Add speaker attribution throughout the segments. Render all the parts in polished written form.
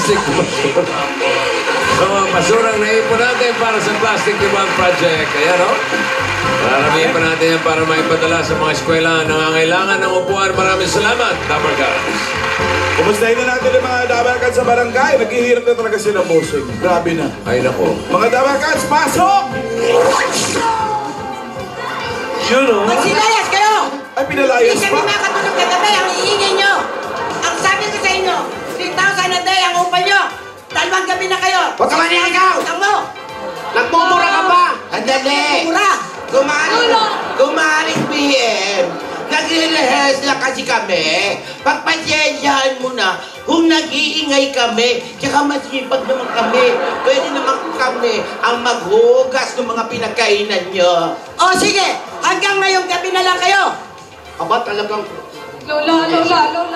Speaker 1: plastic basura. So, basurang naipon natin para sa Plastic Demand Project. Ayan, no? Maramihan pa natin yan para maipadala sa mga eskwela na nangangailangan ng upuan. Maraming salamat, Dapper Cats.
Speaker 2: Kumustahin na natin yung mga Dapper Cats sa barangay. Naghihirap na talaga sila bossing. Grabe na.
Speaker 1: Ay, nako.
Speaker 2: Mga Dapper Cats, pasok! Yun, o.
Speaker 3: Magsilayas kayo!
Speaker 2: Ay, pinalayas
Speaker 3: Hindi
Speaker 2: pa.
Speaker 3: kami makatulog kagabi, ang iingay nyo. Ang sabi ko sa inyo, 3,000 a day ang upa nyo. 2 gabi na kayo.
Speaker 4: Huwag ka maniligaw!
Speaker 3: Utang mo!
Speaker 4: Nagmumura ka pa! Andali!
Speaker 3: Mura!
Speaker 4: Kumaring PM, nagre-rehearse lang kasi kami. Pagpasensyahan mo na, kung nag-iingay kami, tsaka masipag naman kami, pwede naman kami ang maghugas ng mga pinagkainan nyo.
Speaker 3: O sige, hanggang ngayong gabi na lang kayo.
Speaker 4: Aba talagang
Speaker 5: Lola. Anto.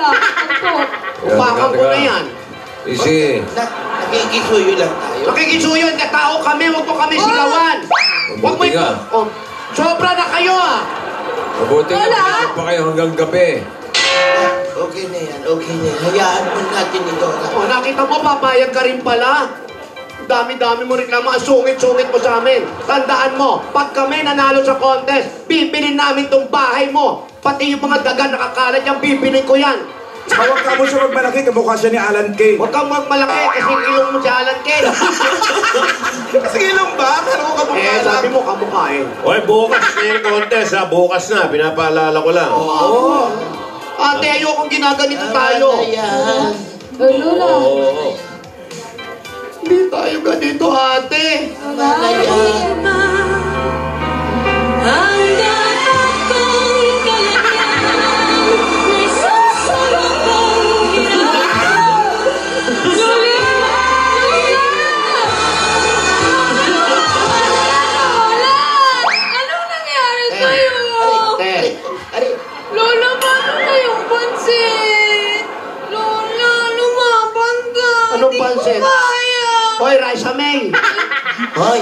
Speaker 4: upakan ko na yan.
Speaker 1: Easy.
Speaker 4: Nakikisuyo lang tayo. Nakikisuyo, katao kami, huwag mo kami sigawan. Huwag mo
Speaker 1: Mabuti
Speaker 4: ito.
Speaker 1: nga.
Speaker 4: Oh, sobra na kayo ah.
Speaker 1: Mabuti nga.
Speaker 5: Lola!
Speaker 1: Pinag pa kayo hanggang gabi.
Speaker 4: Okay na yan. Hayaan mo natin ito. Oh, nakita mo, papayag ka rin pala. Dami-dami mo reklamo, sungit-sungit mo sa amin. Tandaan mo, pag kami nanalo sa contest, bibilin namin tong bahay mo. Pati yung mga daga nakakalat yan, bibilin ko yan.
Speaker 2: Huwag ka mo siya magmalaki. Kamukha siya ni Alan Kay.
Speaker 4: Huwag kang magmalaki kasi ilong mo si Alan Ken.
Speaker 2: Kasi ilong ba? Pero kamukha lang.
Speaker 4: Sabi mo, kamukha eh.
Speaker 6: Oy, bukas na yung contest ha. Bukas na. Pinapaalala ko lang.
Speaker 4: Oo. Ate, ayokong ginaganito tayo.
Speaker 5: Lola.
Speaker 6: Oo.
Speaker 4: Hindi tayo ganito, ate.
Speaker 5: Lola, paano kayong pansit? Lola, lumaban ka.
Speaker 4: Anong
Speaker 5: Hindi ko
Speaker 4: pansit?
Speaker 5: kaya.
Speaker 4: Hoy, Raisa May.
Speaker 3: Hoy!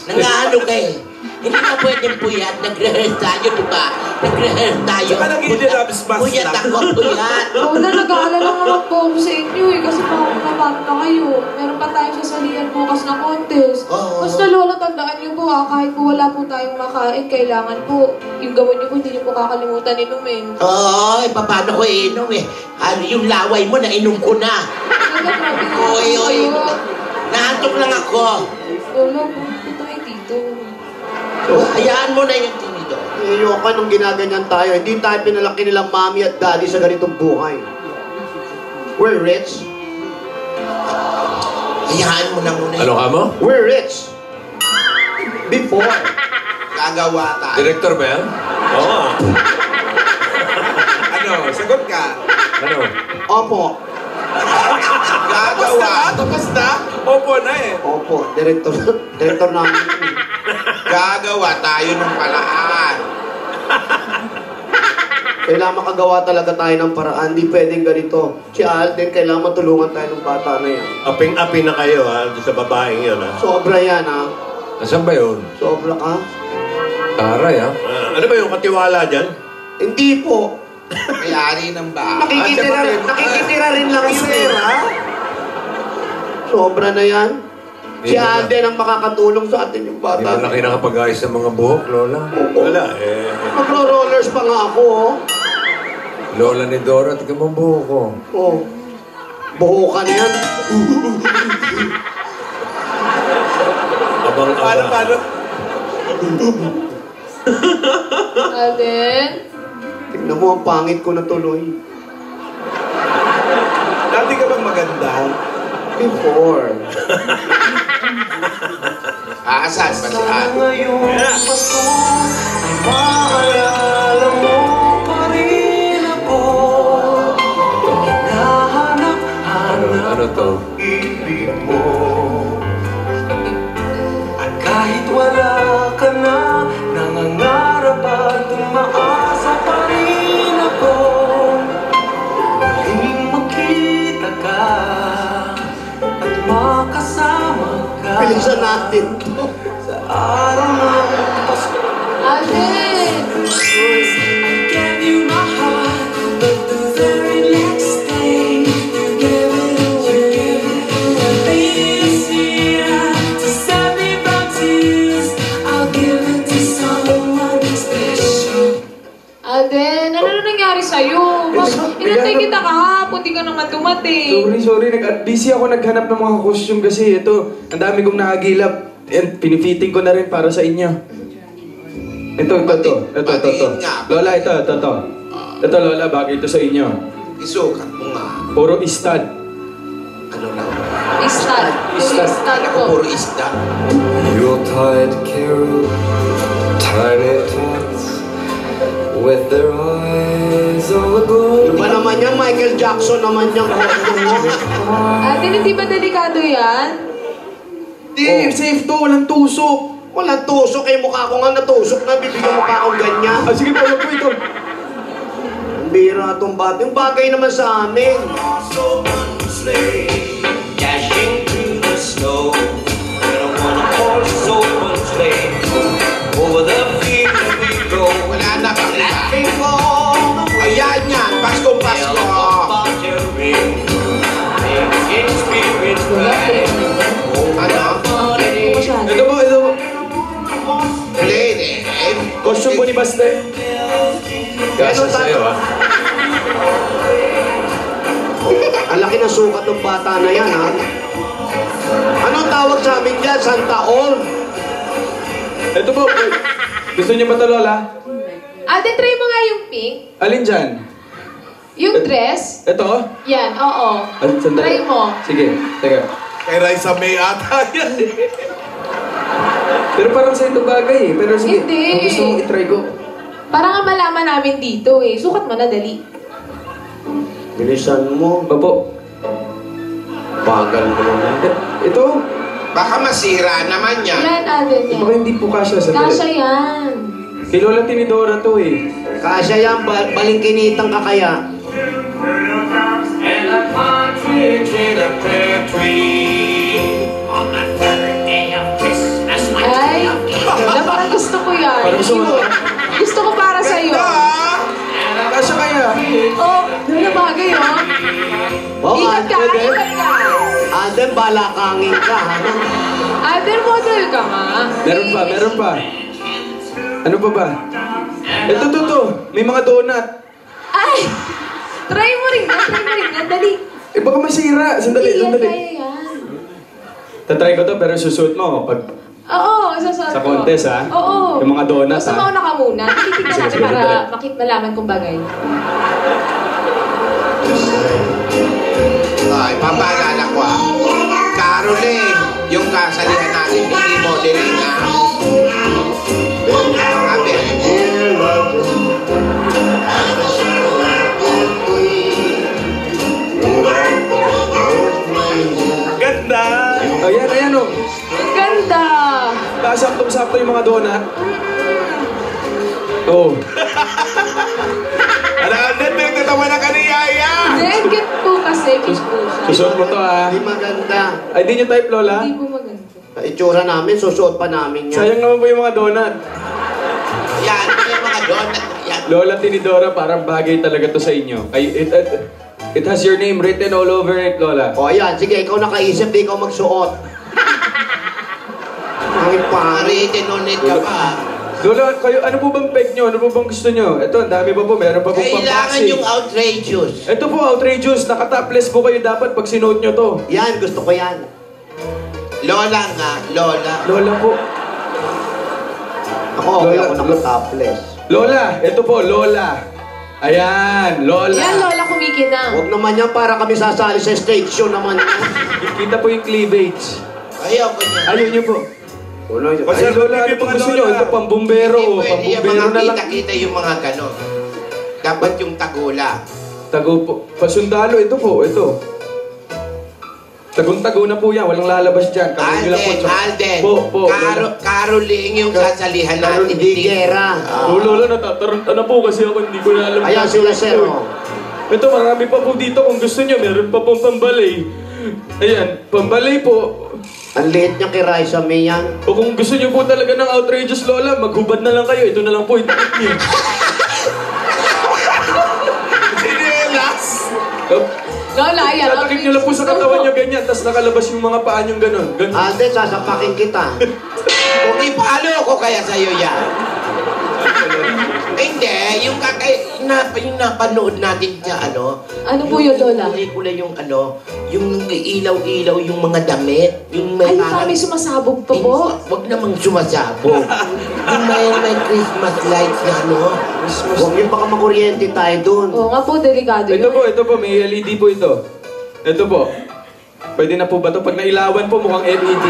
Speaker 3: Nangaano kayo? Hindi na pwedeng puyat. Nag-rehearse tayo, di ba? Nag-rehearse tayo.
Speaker 2: Tsaka nag-i-relapse mask
Speaker 3: Puyat
Speaker 2: lang.
Speaker 3: ako, puyat.
Speaker 5: Lola, nag-aalala nga po ako sa inyo eh. Kasi baka naman na kayo. Meron pa tayong sasalihan bukas na contest.
Speaker 3: Oo.
Speaker 5: Basta Lola, tandaan niyo po kahit po wala po tayong makain, kailangan po yung gawin niyo po, hindi niyo po kakalimutan inumin.
Speaker 3: Oo, paano ko inom eh? Ano, yung laway mo, nainom ko na.
Speaker 5: Lola, grabe nga po
Speaker 3: Oy,
Speaker 5: kayo.
Speaker 3: naantok lang ako.
Speaker 5: Lola, punta tayo dito.
Speaker 3: Hayaan mo na yung tinito.
Speaker 4: Ayoko nung ginaganyan tayo. Hindi tayo pinalaki nilang mami at daddy sa ganitong buhay. We're rich.
Speaker 3: Hayaan mo na muna
Speaker 1: Ano ka mo?
Speaker 4: We're rich. Before.
Speaker 3: Gagawa tayo.
Speaker 1: Director ba yan?
Speaker 6: Oo.
Speaker 2: Ano? Sagot ka.
Speaker 1: Ano?
Speaker 4: Opo.
Speaker 3: Gagawa.
Speaker 2: Tapos na? Opo na eh.
Speaker 4: Opo. Director namin.
Speaker 3: Gagawa tayo ng paraan.
Speaker 4: Kailangan makagawa talaga tayo ng paraan. Hindi pwedeng ganito. Si Alden, kailangan matulungan tayo ng bata na yan.
Speaker 6: Aping-api na kayo ha. Sa babaeng yun ha.
Speaker 4: Sobra yan, ha?
Speaker 1: Nasaan ba yun?
Speaker 4: Sobra ka?
Speaker 1: Taray, ha?
Speaker 6: Ano ba yung katiwala dyan?
Speaker 4: Hindi po.
Speaker 3: May-ari ng bahay.
Speaker 4: Nakikitira rin lang yun eh. Sobra na yan. Si Alden ang makakatulong sa atin yung
Speaker 1: Hindi mo
Speaker 4: bata.
Speaker 1: na kayo nakapag-ayos ng mga buhok, Lola.
Speaker 6: Wala eh.
Speaker 4: Magro-rollers pa nga ako, oh.
Speaker 1: Lola ni Dora, tignan mo ang buhok ko.
Speaker 4: Oh. Buhukan yan.
Speaker 1: Abang-abang.
Speaker 2: Paano?
Speaker 5: Alden?
Speaker 4: Tignan mo, ang pangit ko na tuloy.
Speaker 2: Dati ka bang maganda?
Speaker 4: Before.
Speaker 3: Aasan ba si Al?
Speaker 1: Ano to?
Speaker 7: At kahit wala ka na, nangangarap at umaasa pa rin ako. Muling makita ka at makasama ka
Speaker 4: Bilisan natin.
Speaker 7: sa araw ng Pasko.
Speaker 5: Alden!
Speaker 7: I gave you my heart, but the very next day
Speaker 5: nangyari sa'yo? Inantay kita kahapon, di ka naman dumating.
Speaker 8: Sorry. Busy ako naghanap ng mga costume kasi ito, ang dami kong nakagilap. And pinifitting ko na rin para sa inyo. Ito. Lola, ito. Ito, Lola, bagay ito sa inyo.
Speaker 4: Isukat mo nga.
Speaker 8: Puro istad.
Speaker 4: Ano lang?
Speaker 5: Istad. Istad
Speaker 4: Ako
Speaker 5: ko.
Speaker 4: puro isda.
Speaker 7: Yuletide carol, tiny tots with their eyes all aglow.
Speaker 4: Iba naman yan, Michael Jackson naman yan.
Speaker 5: Ate, hindi ba delikado yan?
Speaker 8: Di, safe to, walang tusok.
Speaker 4: Walang tusok eh, mukha ko nga natusok na, bibigyan mo pa akong ganyan.
Speaker 8: Sige po, wag po ito.
Speaker 4: Ang bira itong bata. Yung bagay naman sa amin.
Speaker 7: Dashing through the snow in a one-horse open sleigh. Over the fields we go.
Speaker 4: Wala na ba?
Speaker 7: Laughing all the way.
Speaker 4: Ayan yan, Pasko.
Speaker 7: Bell ring, making spirits bright.
Speaker 4: Ano?
Speaker 8: Ito po.
Speaker 4: Plain eh.
Speaker 8: Costume po ni Baste.
Speaker 1: Kasa sa'yo, ha?
Speaker 4: Ang laki ng sukat ng bata na yan, ha? Anong tawag sa amin dyan? Santaon?
Speaker 8: Ito po. Gusto niyo ba ito, Lola?
Speaker 5: Ate, try mo nga yung pink.
Speaker 8: Alin dyan?
Speaker 5: Yung dress.
Speaker 8: Ito?
Speaker 5: Yan, oo.
Speaker 8: Sandali.
Speaker 5: Try mo.
Speaker 8: Sige, teka.
Speaker 2: Kay Raisa May ata yan.
Speaker 8: Pero parang sa ito bagay eh. Pero sige,
Speaker 5: Hindi.
Speaker 8: kung gusto mong itry ko.
Speaker 5: Para nga malaman namin dito eh. Sukat mo na, dali.
Speaker 4: Bilisan mo.
Speaker 8: Opo.
Speaker 4: Bagal mo naman.
Speaker 8: Ito?
Speaker 4: Baka masira naman yan.
Speaker 5: Yan, Ate, yan.
Speaker 8: Baka hindi po kasya sa
Speaker 5: Kasha yan.
Speaker 8: Kay Lola Tinidora to eh.
Speaker 4: Kasya yan, balingkinitang ka kaya.
Speaker 7: And a partridge in a pear tree. On the third day of Christmas, my
Speaker 5: Ay, Lola, parang gusto ko yan.
Speaker 8: Parang gusto mo.
Speaker 5: Gusto ko para sa'yo.
Speaker 8: Kasya kaya?
Speaker 5: Oh, Lola, bagay oh. Ikat ka,
Speaker 8: pwede?
Speaker 5: ikat ka.
Speaker 4: Aden, balakangin ka, ha?
Speaker 5: Ate, model ka nga.
Speaker 8: Meron pa. Ano pa ba? Ito. May mga donut.
Speaker 5: Ay! Try mo rin yan, dali.
Speaker 8: Eh baka masira. Sandali.
Speaker 5: Kaya yan.
Speaker 8: Tatry ko to pero susuot mo pag
Speaker 5: Oo, isasot
Speaker 8: sa
Speaker 5: ko.
Speaker 8: contest ha.
Speaker 5: Oo.
Speaker 8: Yung mga donut
Speaker 5: Basta
Speaker 8: ha.
Speaker 5: mauna ka muna. Titignan
Speaker 8: Sige,
Speaker 5: natin
Speaker 8: sige,
Speaker 5: para
Speaker 8: dali.
Speaker 5: malaman kung bagay.
Speaker 4: Ay, papaalala ko, ha? Caroline, yung kasalihan natin, hindi modeling, ha? Sabi,
Speaker 2: Ganda.
Speaker 8: Ayan o.
Speaker 5: Ang ganda!
Speaker 8: Saktong-sakto yung mga donut. Oh.
Speaker 2: Ano, pinagtatawa na ka ni Yaya.
Speaker 5: Then, cute po kasi. Cute po siya.
Speaker 8: Susuot mo to ha.
Speaker 4: hindi maganda.
Speaker 8: Ay, di nyo type, Lola?
Speaker 5: Hindi po maganda.
Speaker 4: Sa itsura namin, susuot pa namin yan.
Speaker 8: Sayang naman po yung mga donut.
Speaker 4: Yan, yung mga donut. Yan.
Speaker 8: Lola Tinidora, parang bagay talaga to sa inyo. It has your name written all over it, Lola.
Speaker 4: O, ayan. Sige, ikaw nakaisip, di ikaw magsuot. Pangit pa. Tinonit ka pa.
Speaker 8: Lola, kayo, ano po bang peg nyo? Ano po bang gusto nyo? Ito, ang dami pa po. Meron pa po
Speaker 4: Kailangan
Speaker 8: pang-boxing.
Speaker 4: yung outrageous.
Speaker 8: Ito po, outrageous. Naka-topless po kayo dapat pag sinuot nyo to.
Speaker 4: Yan, gusto ko yan. Lola nga, Lola.
Speaker 8: Lola po.
Speaker 4: Ako, okay
Speaker 8: Lola,
Speaker 4: ako naka-topless.
Speaker 8: Lola, ito po, Lola. Ayan, Lola.
Speaker 5: Yan, Lola, kumikinang.
Speaker 4: Huwag naman yan para kami sasali sa stage show naman.
Speaker 8: Kita po yung cleavage.
Speaker 4: Ayaw ko niya.
Speaker 8: Ayun nyo po.
Speaker 4: Wala yun.
Speaker 8: Ay, Lola, ano pong gusto nyo? Ito, pambumbero.
Speaker 4: Hindi pwede yung
Speaker 8: Pambumbero
Speaker 4: mga
Speaker 8: na lang.
Speaker 4: kita-kita yung mga ganon. Dapat yung tagula.
Speaker 8: Tago po. Pasundalo, ito po, ito. Tagong-tago na po yan. Walang lalabas dyan. Kamay nyo lang po.
Speaker 4: Alden,
Speaker 8: Po.
Speaker 4: Caroling yung sasalihan natin. Hindi gera.
Speaker 8: Lola, natataranta na po kasi ako hindi ko na alam.
Speaker 4: Ayan sila, sir. Oh.
Speaker 8: Ito, marami pa po dito kung gusto nyo. Meron pa pong pambalay. Ayan, pambalay po.
Speaker 4: Ang liit niya kay Raisa May yan.
Speaker 8: O kung gusto nyo po talaga ng outrageous, Lola, maghubad na lang kayo. Ito na lang po yung takip nyo.
Speaker 2: Sinelas.
Speaker 5: Lola, yan.
Speaker 8: Tatakip nyo lang po sa katawan nyo ganyan, tapos nakalabas yung mga paa nyo gano'n.
Speaker 4: Alden, sasapakin kita. Kung ipalo ko kaya sa'yo yan. Eh,
Speaker 9: Hindi, yung napanood natin sa ano.
Speaker 5: Ano po yun, Lola?
Speaker 9: Pelikula yung ano, yung ilaw-ilaw, yung mga damit. Yung may
Speaker 5: Ay, kami sumasabog pa po.
Speaker 9: Huwag namang sumasabog. Yung may Christmas lights na ano.
Speaker 4: Huwag yun, baka makuryente tayo dun.
Speaker 5: Oo nga po, delikado
Speaker 8: Ito po, may LED po ito. Ito po. Pwede na po ba ito? Pag nailawan po, mukhang LED.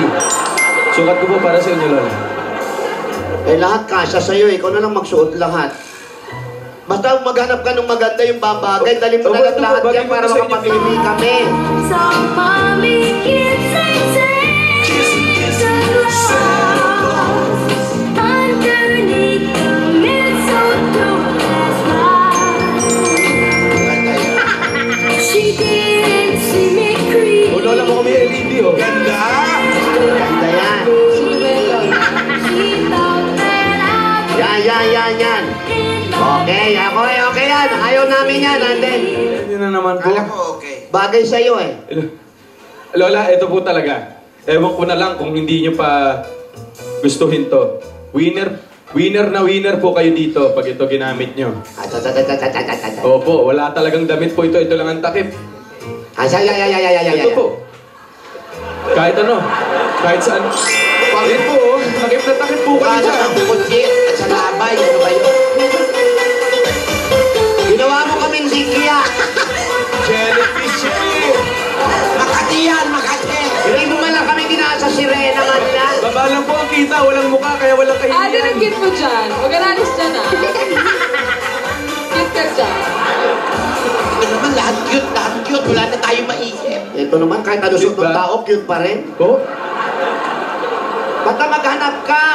Speaker 8: Sukat ko po para sa inyo, Lola.
Speaker 4: Eh, lahat kasya sa'yo. Ikaw na lang magsuot lahat. Basta maghanap ka ng maganda yung babagay. Dali mo na lang
Speaker 8: Ito po,
Speaker 4: lahat
Speaker 8: bagay
Speaker 4: yan
Speaker 8: ko
Speaker 4: para
Speaker 8: sa inyo.
Speaker 4: makapamili kami.
Speaker 10: So mommy kids underneath the mistletoe last night. She didn't see me creep.
Speaker 8: Oh, Lola, mukhang may LED, oh.
Speaker 2: Ganda!
Speaker 4: Ganda yan.
Speaker 10: She thought that I
Speaker 4: Yan. Okay yan. Ayaw namin yan, Anden.
Speaker 8: Yun na naman po.
Speaker 9: Kala ko okay.
Speaker 4: Bagay sa'yo eh.
Speaker 8: Lola, ito po talaga. Ewan ko na lang kung hindi nyo pa gustuhin to. Winner po kayo dito pag ito ginamit nyo. Opo, wala talagang damit po ito. Ito lang ang takip. Ito po. Kahit ano. Kahit saan. Bakit po, oh. Takip na takip po kayo
Speaker 9: Kala
Speaker 8: dyan.
Speaker 9: ng bukotsi at sa labay. Ano ba yun?
Speaker 4: Ginawa mo kaming sikya.
Speaker 8: Jellyfish eh.
Speaker 9: Makati yan, Makati!
Speaker 4: Hindi mo man lang kami ginasa sirena man lang.
Speaker 8: Baba lang po ang kita. Walang mukha kaya walang
Speaker 5: Ate,
Speaker 8: kahihiyan.
Speaker 5: nag-get mo dyan. Huwag ka nalis dyan, ah. Get ka dyan.
Speaker 9: Ito naman, lahat cute. Wala na tayo maisip.
Speaker 4: Ito naman, kahit ano suot ng
Speaker 8: Diba?
Speaker 4: tao, cute pa rin.
Speaker 8: Oh,
Speaker 4: Basta maghanap ka.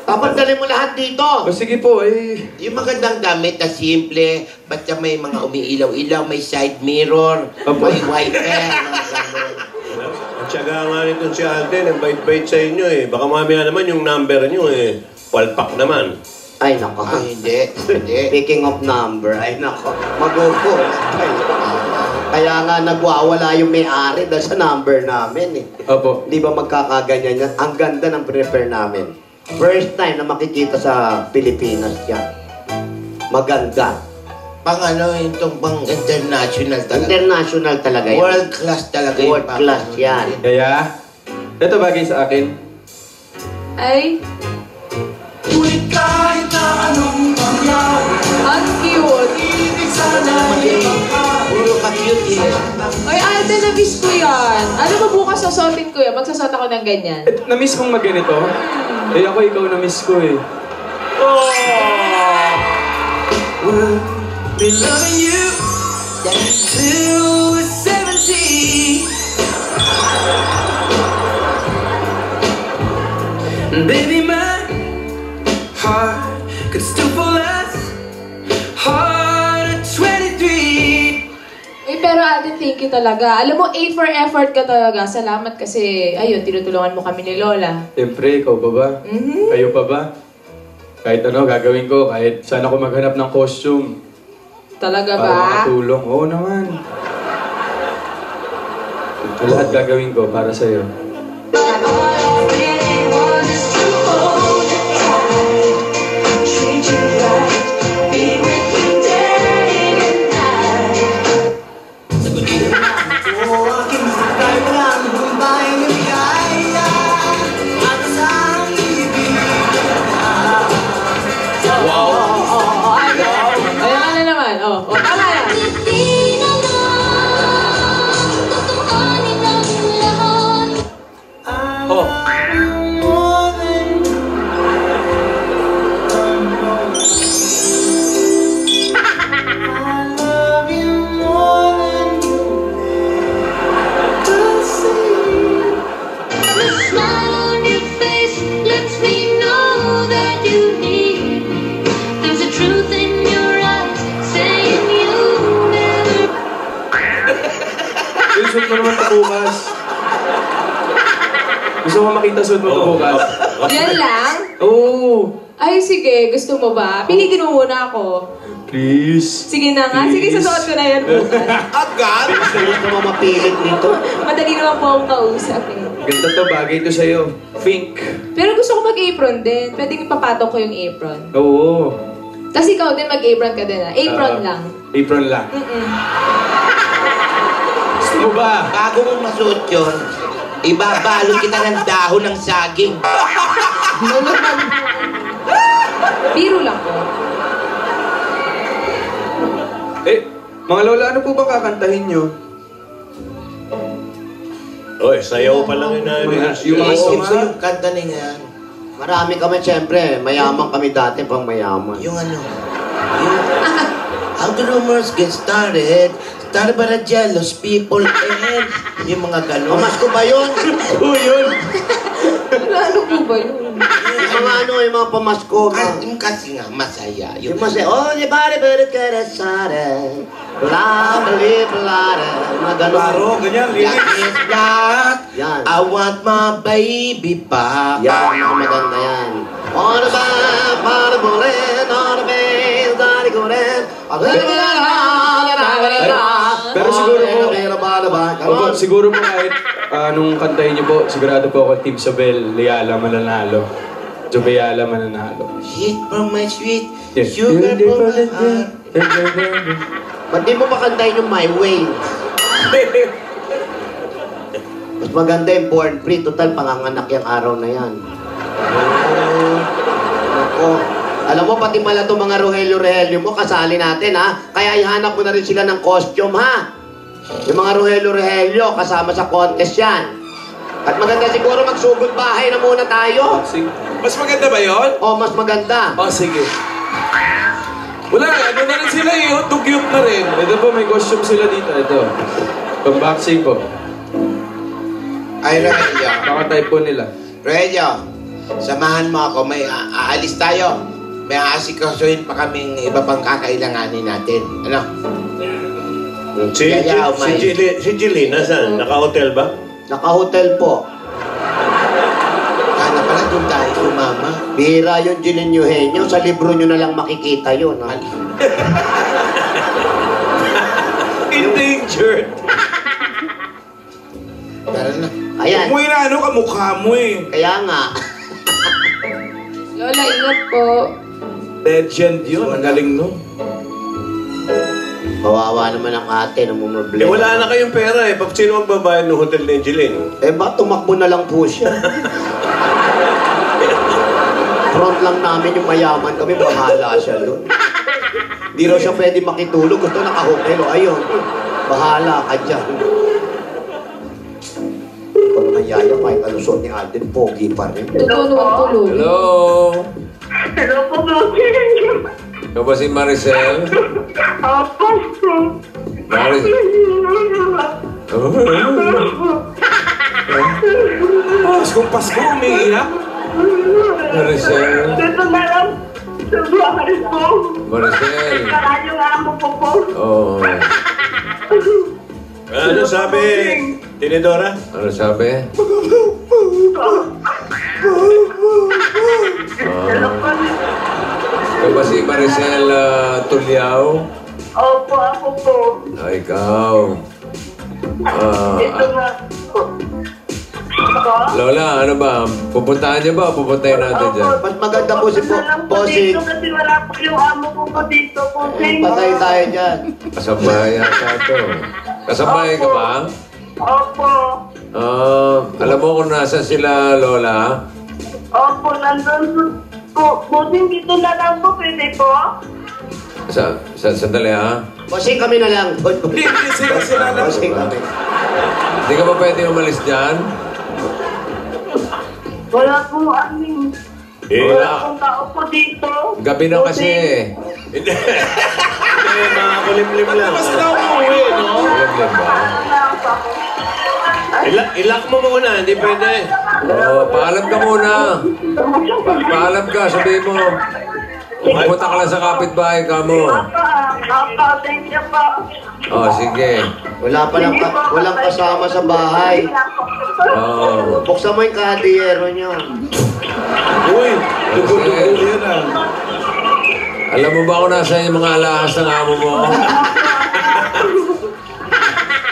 Speaker 4: Tapos dali mo lahat dito.
Speaker 8: o sige po, eh.
Speaker 9: Yung magandang damit na simple, basta may mga umiilaw-ilaw, may side mirror,
Speaker 8: Opo.
Speaker 9: may wiper, mga ganun.
Speaker 6: At syaga nga nito si Alden, ang bait-bait sa inyo eh. Baka mamaya naman yung number nyo eh, palpak naman.
Speaker 4: Ay, nako.
Speaker 9: Hindi.
Speaker 4: Speaking of number, ay nako. Magugo. Kaya nga nagwawala yung may-ari dahil sa number namin eh.
Speaker 8: Opo.
Speaker 4: Di ba magkakaganyan yan? Ang ganda ng prepare namin. First time na makikita sa Pilipinas yan. Maganda.
Speaker 9: Pang ano, itong pang international talaga.
Speaker 4: International talaga yan.
Speaker 9: World class talaga yun.
Speaker 4: World class yan.
Speaker 8: Kaya, ito bagay sa akin.
Speaker 5: Ay. Ang cute.
Speaker 9: Puro ka-cute eh.
Speaker 5: Ay, ate, na-miss ko yan. Ano ba bukas susuotin ko yan? Magsasot ako ng ganyan.
Speaker 8: Na-miss mong magganito? Eh ako, ikaw na-miss ko eh.
Speaker 7: We'll be loving you till we're 70. Baby, my heart could still fall as hard at 23.
Speaker 5: Uy, pero ate, thank you talaga. Alam mo, A for effort ka talaga. Salamat kasi, ayun, tinutulungan mo kami ni Lola.
Speaker 8: Siyempre, ikaw pa ba? Kayo pa ba? Kahit ano, gagawin ko. Kahit saan ako maghanap ng costume.
Speaker 5: Talaga
Speaker 8: Para
Speaker 5: ba?
Speaker 8: makatulong. Oo naman. Lahat gagawin ko para sa'yo.
Speaker 5: Ayan naman. Oh, tama yan.
Speaker 8: Oh. Yung suit mo naman ito bukas. Gusto mo makita suit mo ito bukas?
Speaker 5: Yan lang?
Speaker 8: Oo.
Speaker 5: Ay, sige. Gusto mo ba? Pilitin mo muna ako.
Speaker 8: Please.
Speaker 5: Sige na nga. Sige,
Speaker 8: Please.
Speaker 5: susuot ko na yan bukas.
Speaker 9: Agad?
Speaker 4: Gusto mo mapilit dito.
Speaker 5: Madali naman po akong kausap eh.
Speaker 8: Ganda to, bagay to sa'yo. Pink.
Speaker 5: Pero gusto ko mag-apron din. Pwedeng ipapatong ko yung apron.
Speaker 8: Oo.
Speaker 5: Tapos ikaw din mag-apron ka din, ah. Apron lang.
Speaker 8: Apron lang. Gusto mo ba?
Speaker 9: Bago mo masuot yun, ibabalot kita ng dahon ng saging.
Speaker 5: Biro lang po.
Speaker 8: Mga lola, ano po ba kakantahin nyo?
Speaker 6: Oy, sayaw pa lang yun namin.
Speaker 8: Yung mga soma?
Speaker 9: Yung kanta na yan.
Speaker 4: Marami kami, siyempre. Mayaman kami dati pang mayaman.
Speaker 9: Yung ano, how the rumors get started, started by the jealous people and yung mga gano'n.
Speaker 4: Pamas ko ba yun?
Speaker 8: Oo, yun.
Speaker 5: Ano po ba yun?
Speaker 4: Yung mga pamasko.
Speaker 9: Kasi nga, masaya.
Speaker 4: Yung masaya, oh, di ba, bla, bla, bla, mga gano'n.
Speaker 2: Klaro, ganyan,
Speaker 9: Black
Speaker 2: lyrics.
Speaker 9: is black,
Speaker 4: Yan.
Speaker 9: I want my baby back.
Speaker 4: Yan, mga maganda yan. Ono ba, para bulen, ono ba, dari gulen,
Speaker 8: Pero siguro po kahit nung kantahin niyo po, sigurado po ako Team Sobel, Leala mananalo. Jobeala mananalo.
Speaker 9: Sweet from my sweet,
Speaker 8: Yes.
Speaker 9: sugar from my heart.
Speaker 4: Ba't di mo pa kantahin yung My Way? Mas maganda yung Born Free. Total, panganganak yung araw na yan. Ako. Alam mo, pati pala itong mga Rogelio mo, kasali natin, ha? Kaya ihanap mo na rin sila ng costume, ha? Yung mga Rogelio, kasama sa contest yan. At maganda siguro magsugod bahay na muna tayo.
Speaker 2: Mas maganda ba yun?
Speaker 4: O, mas maganda.
Speaker 2: Oh, sige. Wala, ano na rin sila eh. Dugyot na rin.
Speaker 8: Ito po, may costume sila dito. Ito. Pang-boxing po.
Speaker 9: Ay, Rogelio.
Speaker 8: Baka type po nila.
Speaker 9: Rogelio, samahan mo ako. May aalis tayo. May aasikasuhin pa kaming iba pang kakailanganin natin. Ano?
Speaker 6: Si Jilly, nasaan? Naka-hotel ba?
Speaker 4: Naka-hotel po.
Speaker 9: Kala pala doon tayo sumama.
Speaker 4: Bira yun, Gilin Eugenio. Sa libro nyo na lang makikita yun, ha?
Speaker 2: Endangered.
Speaker 9: Tara na.
Speaker 4: Ayan.
Speaker 2: Umuwi na ano kamukha mo eh.
Speaker 4: Kaya nga.
Speaker 5: Lola, ingat po.
Speaker 2: Legend yun. Ang galing no.
Speaker 4: Kawawa naman ang ate na
Speaker 6: Eh
Speaker 4: problema.
Speaker 6: wala na kayong pera eh. Pag sino magbabayad ng hotel ni Angeline?
Speaker 4: Eh, ba tumakbo na lang po siya? Front lang namin yung mayaman kami, bahala siya doon. Di raw siya pwede makitulog, gusto naka-hotel. O, ayun, bahala ka dyan. Ikaw naman yaya, kahit alusot ni Alden, pogi pa rin.
Speaker 5: Totoo naman po, Lola.
Speaker 1: Hello?
Speaker 10: Hello po, Lola.
Speaker 1: Ikaw ba si Maricel?
Speaker 10: Opo, po.
Speaker 1: Maricel?
Speaker 2: Paskong Pasko, umiiyak.
Speaker 1: Maricel?
Speaker 10: Dito na lang sa bahay po.
Speaker 1: Maricel?
Speaker 10: Kaya yung amo ko po.
Speaker 1: Oo.
Speaker 6: Ano sabi, Tinidora?
Speaker 1: Ano sabi?
Speaker 10: Hello po.
Speaker 1: Ikaw ba si Maricel Tuliao?
Speaker 10: Opo, ako po.
Speaker 1: Ikaw.
Speaker 10: Dito nga po. Ako?
Speaker 1: Lola, ano ba? Pupuntahan niyo ba o pupuntahin natin dyan?
Speaker 4: Mas maganda po si Bossing.
Speaker 10: Dito kasi wala po yung amo ko po dito po.
Speaker 4: Patay tayo dyan.
Speaker 1: Kasabay yata to. Kasabay ka ba?
Speaker 10: Opo.
Speaker 1: Alam mo kung nasa sila, Lola?
Speaker 10: Opo, nandun po. Buting dito na lang po, pwede po?
Speaker 1: Sandali ha?
Speaker 4: Bossing kami na lang.
Speaker 2: Hindi sila lang.
Speaker 4: Bossing kami.
Speaker 1: Hindi ka ba pwede umalis dyan?
Speaker 10: Wala pong aming. Wala pong tao po dito.
Speaker 1: Gabi na kasi.
Speaker 6: Hindi, mga kulimlim lang.
Speaker 2: Mas na umuwi, no?
Speaker 1: Alam ba?
Speaker 6: Ilak mo muna, hindi pwede.
Speaker 1: Oo, paalam ka muna. Paalam ka, sabihin mo. Pupunta ka lang sa kapitbahay ka mo.
Speaker 10: Thank you po.
Speaker 1: Oh, sige.
Speaker 4: Walang kasama sa bahay.
Speaker 1: Oo.
Speaker 4: Buksan mo yung kahadiyero nyo.
Speaker 2: Uy, dugo-dugo yan ah.
Speaker 1: Alam mo ba kung nasa yung mga alahas ng amo mo?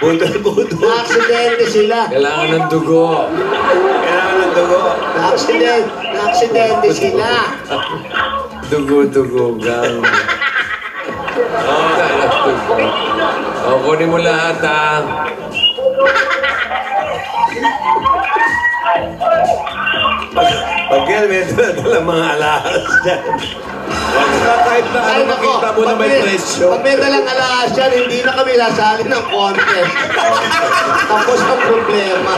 Speaker 4: Na-aksidente sila.
Speaker 1: Kailangan ng dugo.
Speaker 6: Kailangan ng dugo.
Speaker 4: Na-aksidente sila.
Speaker 1: Dugo-dugugang. Kunin mo lahat, ha?
Speaker 6: Pag yan, may dala mga alahas dyan.
Speaker 2: Kahit na ano makita mo na may presyo.
Speaker 4: Pag may dalang alahas yan, hindi na kami sasali ng contest. Tapos ang problema.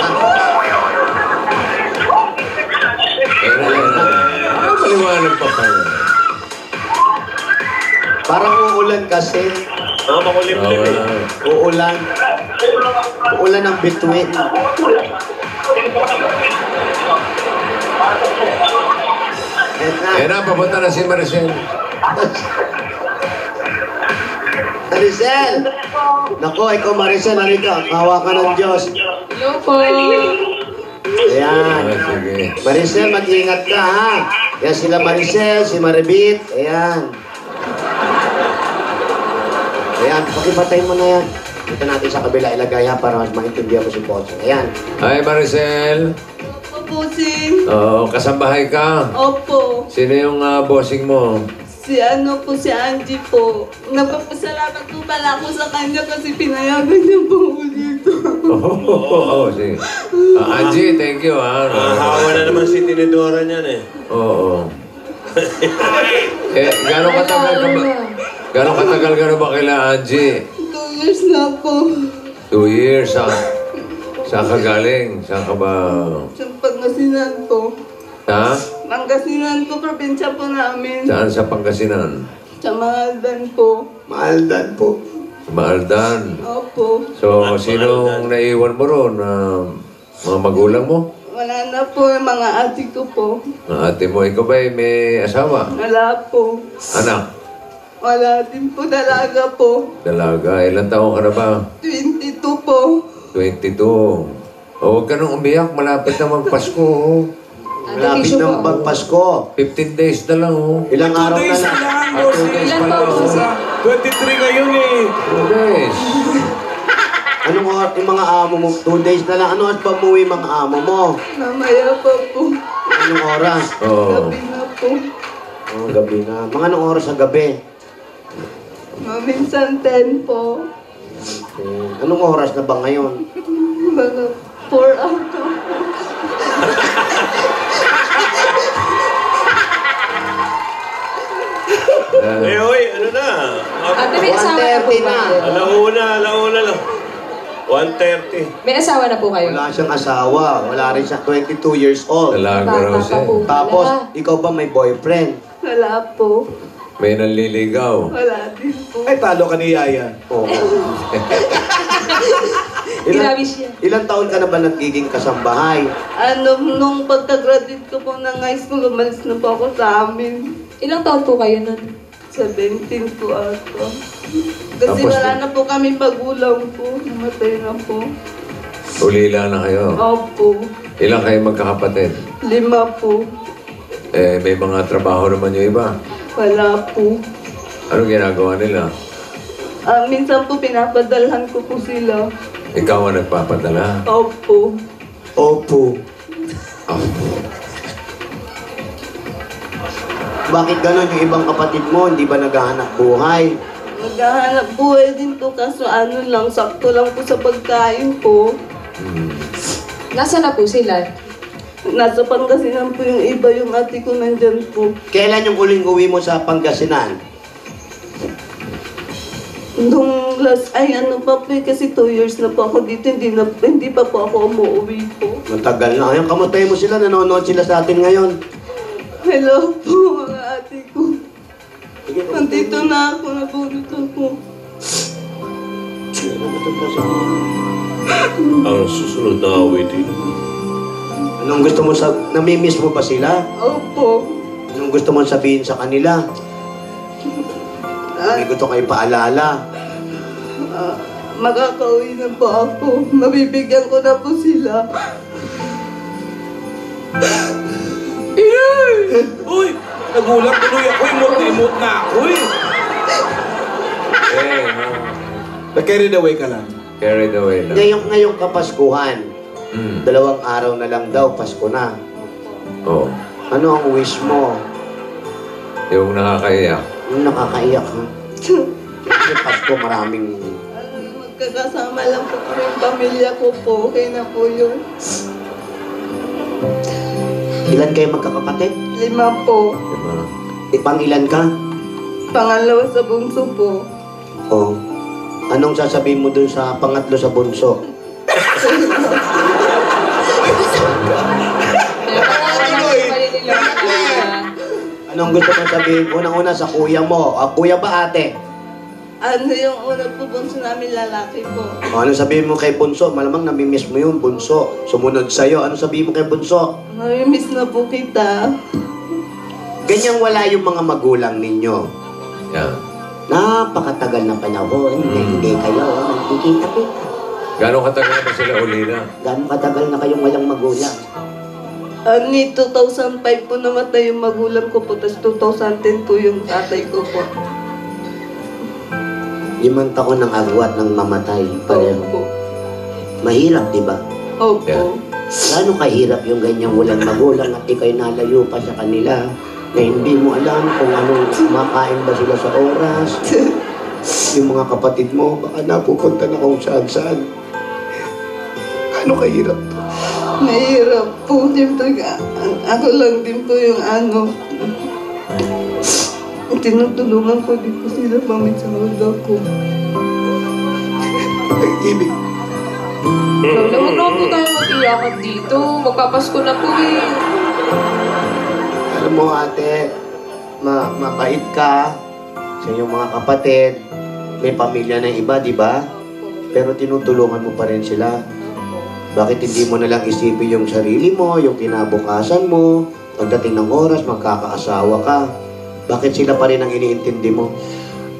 Speaker 1: Maliwanag pa pa.
Speaker 4: Parang uulan kasi.
Speaker 6: Makulimlim eh.
Speaker 4: Uulan. Uulan ng bituin.
Speaker 1: Yan na, papunta na si Maricel.
Speaker 4: Maricel! Nako, ikaw Maricel, halika. Kawa ka ng Diyos.
Speaker 5: Hello po.
Speaker 4: Ayan.
Speaker 1: Sige.
Speaker 4: Maricel, mag-ingat ka, ha? Yan sila Maricel, si Maribit. Ayan. Ayan, pakipatay mo na yan. Dito natin sa kabila ilagay, ha, para mas maintindihan mo si Bossing. Ayan.
Speaker 1: Hi, Maricel.
Speaker 10: Opo, bossing.
Speaker 1: Oo, kasambahay ka.
Speaker 10: Opo.
Speaker 1: Sino yung bossing mo?
Speaker 10: Si Angie po. Nagpapasalamat po pala ako sa kanya kasi pinayagan niya po ako dito.
Speaker 1: Oo, sige. Angie, thank you, ha.
Speaker 6: Hawa na naman si Tinidora niyan eh.
Speaker 1: Oo. Gano'ng katagal ka na ba kila Angie?
Speaker 10: 2 years na po.
Speaker 1: 2 years, ha? Saan ka galing? Saan ka ba?
Speaker 10: Sa Pangasinan po.
Speaker 1: Ha?
Speaker 10: Pangasinan po, probinsya po namin.
Speaker 1: Saan sa Pangasinan?
Speaker 10: Sa Maaldan po.
Speaker 4: Maaldan po.
Speaker 1: Maaldan.
Speaker 10: Opo.
Speaker 1: So, sinong naiwan mo ron? Mga magulang mo?
Speaker 10: Wala na po yung mga ate ko po.
Speaker 1: Mga ate mo, ikaw ba may asawa?
Speaker 10: Wala po.
Speaker 1: Anak?
Speaker 10: Wala din po, dalaga po.
Speaker 1: Dalaga. Ilan taong ka na ba?
Speaker 10: 22 po.
Speaker 1: 22. Huwag ka nang umiyak. Malapit na magpasko. Oh.
Speaker 4: Malapit na magpasko.
Speaker 1: 15 days na lang. Oh.
Speaker 4: Ilang araw na
Speaker 2: 2 days
Speaker 4: lang.
Speaker 2: lang,
Speaker 1: 2 days
Speaker 5: Ilan
Speaker 1: pa
Speaker 5: pa
Speaker 1: lang.
Speaker 5: po siya?
Speaker 2: 23 ngayon eh.
Speaker 1: 2 days.
Speaker 4: Anong oras yung mga amo mo? 2 days na lang. Ano oras pa umuwi mga amo mo?
Speaker 10: Mamaya pa po.
Speaker 4: Anong oras?
Speaker 1: Oo.
Speaker 10: Gabi na po.
Speaker 4: Oh, gabi na. Mga anong oras sa gabi?
Speaker 10: Minsan 10 po.
Speaker 4: Anong oras na ba ngayon?
Speaker 10: Mga 4 hours.
Speaker 6: Hoy, ano na?
Speaker 5: Ate, may asawa na po
Speaker 4: 1:30
Speaker 5: ba?
Speaker 6: Alauna lang. 1:30.
Speaker 5: May asawa na po kayo?
Speaker 4: Wala siyang asawa. Wala rin siya. 22 years old.
Speaker 1: Dalaga raw
Speaker 5: Bata pa
Speaker 1: siya.
Speaker 5: po.
Speaker 4: Tapos,
Speaker 5: Wala.
Speaker 4: ikaw ba may boyfriend?
Speaker 10: Wala po.
Speaker 1: May nanliligaw.
Speaker 10: Wala din po.
Speaker 2: Ay, talo ka ni Yaya.
Speaker 4: Oo.
Speaker 5: Grabe siya.
Speaker 4: Ilang taon ka na ba nagiging kasambahay?
Speaker 10: Nung pagka-graduate ko po ng high school, umalis na po ako sa amin.
Speaker 5: Ilang taon po kayo nun?
Speaker 10: 17 po ako. Kasi
Speaker 1: Tapos,
Speaker 10: wala na po kami pagulang po. Namatay na po.
Speaker 1: Ulila na kayo.
Speaker 10: Opo.
Speaker 1: Ilang kayo magkakapatid?
Speaker 10: 5 po.
Speaker 1: May mga trabaho naman yung iba.
Speaker 10: Wala po.
Speaker 1: Anong ginagawa nila?
Speaker 10: Minsan po pinapadalhan ko po sila.
Speaker 1: Ikaw ang nagpapadala.
Speaker 10: Opo.
Speaker 4: Opo. Bakit ganon yung ibang kapatid mo? Hindi ba naghahanap buhay?
Speaker 10: Maghahanap buhay din po kaso lang, sakto lang po sa pagkain po.
Speaker 5: Nasaan na po sila?
Speaker 10: Nasa Pangasinan po yung iba, yung ate ko nandyan po.
Speaker 4: Kailan yung uling uwi mo sa Pangasinan?
Speaker 10: Nung pa po kasi 2 years na po ako dito, hindi pa po ako umuwi po.
Speaker 4: Matagal na. Ayun, kamutay mo sila. Nanonood sila sa atin ngayon.
Speaker 10: Hello po, mga ate ko. Nandito na ako, nabunot ako.
Speaker 6: Ang susunod na awitin.
Speaker 4: Anong gusto mo namimiss mo ba sila?
Speaker 10: Opo.
Speaker 4: Anong gusto mo sabihin sa kanila? May gusto kayo paalala.
Speaker 10: Makakauwi na po ako. Mabibigyan ko na po sila.
Speaker 2: Uy! Nagulang tuloy ako. Emote na ako eh. Na-carried away ka lang.
Speaker 1: Carried away lang.
Speaker 4: Ngayong Kapaskuhan, 2 araw na lang daw, Pasko na.
Speaker 1: Oo.
Speaker 4: Ano ang wish mo?
Speaker 1: Yung nakakaiyak.
Speaker 4: Yung nakakaiyak, ha? Kasi Pasko, maraming...
Speaker 10: Magkakasama lang po kami yung pamilya ko po. Okay na po yun.
Speaker 4: Ilan kayo magkakapatid?
Speaker 10: 5 po.
Speaker 4: Pang ilan ka?
Speaker 10: Pangalawa sa bunso po.
Speaker 4: Oh. Anong sasabihin mo dun sa pangatlo sa bunso? Anong gusto mo sabihin? Unang-una sa kuya mo. Kuya ba ate?
Speaker 10: Ano yung una po bunso namin lalaki po.
Speaker 4: Ano sabihin mo kay bunso? Malamang namimiss mo yung bunso. Sumunod sa'yo. Ano sabihin mo kay bunso?
Speaker 10: Namimiss na po kita.
Speaker 4: Ganyang wala yung mga magulang ninyo.
Speaker 1: Yan.
Speaker 4: Napakatagal na panahon. Hindi kayo. Nagkikita-kita.
Speaker 1: Gano'ng katagal na sila uli na?
Speaker 4: Gano'ng katagal na kayong walang magulang?
Speaker 10: Ni 2005 po namatay yung magulang ko po, tapos 2010 po yung tatay ko po.
Speaker 4: 5 taon ng agwat ng mamatay pareho.
Speaker 10: Opo.
Speaker 4: Mahirap, di ba?
Speaker 10: Opo.
Speaker 1: Yeah.
Speaker 4: Gaano kahirap yung ganyang walang magulang at ikay nalayo pa sa kanila na hindi mo alam kung anong kumakain ba sila sa oras. Yung mga kapatid mo, baka napupunta na kung saan-saan. Gaano kahirap to?
Speaker 10: Mahirap po. Siyempre, ako lang din po yung tinutulungan ko din po sila paminsan ko.
Speaker 4: Ibig.
Speaker 5: Lola, huwag naman po tayo mag-iyakan dito. Magpapasko na po eh.
Speaker 4: Alam mo ate, mabait ka sa iyong mga kapatid. May pamilya na iba, di ba? Pero tinutulungan mo pa rin sila. Bakit hindi mo na lang isipin yung sarili mo, yung kinabukasan mo, pagdating ng oras, magkakaasawa ka. Bakit sila pa rin ang iniintindi mo?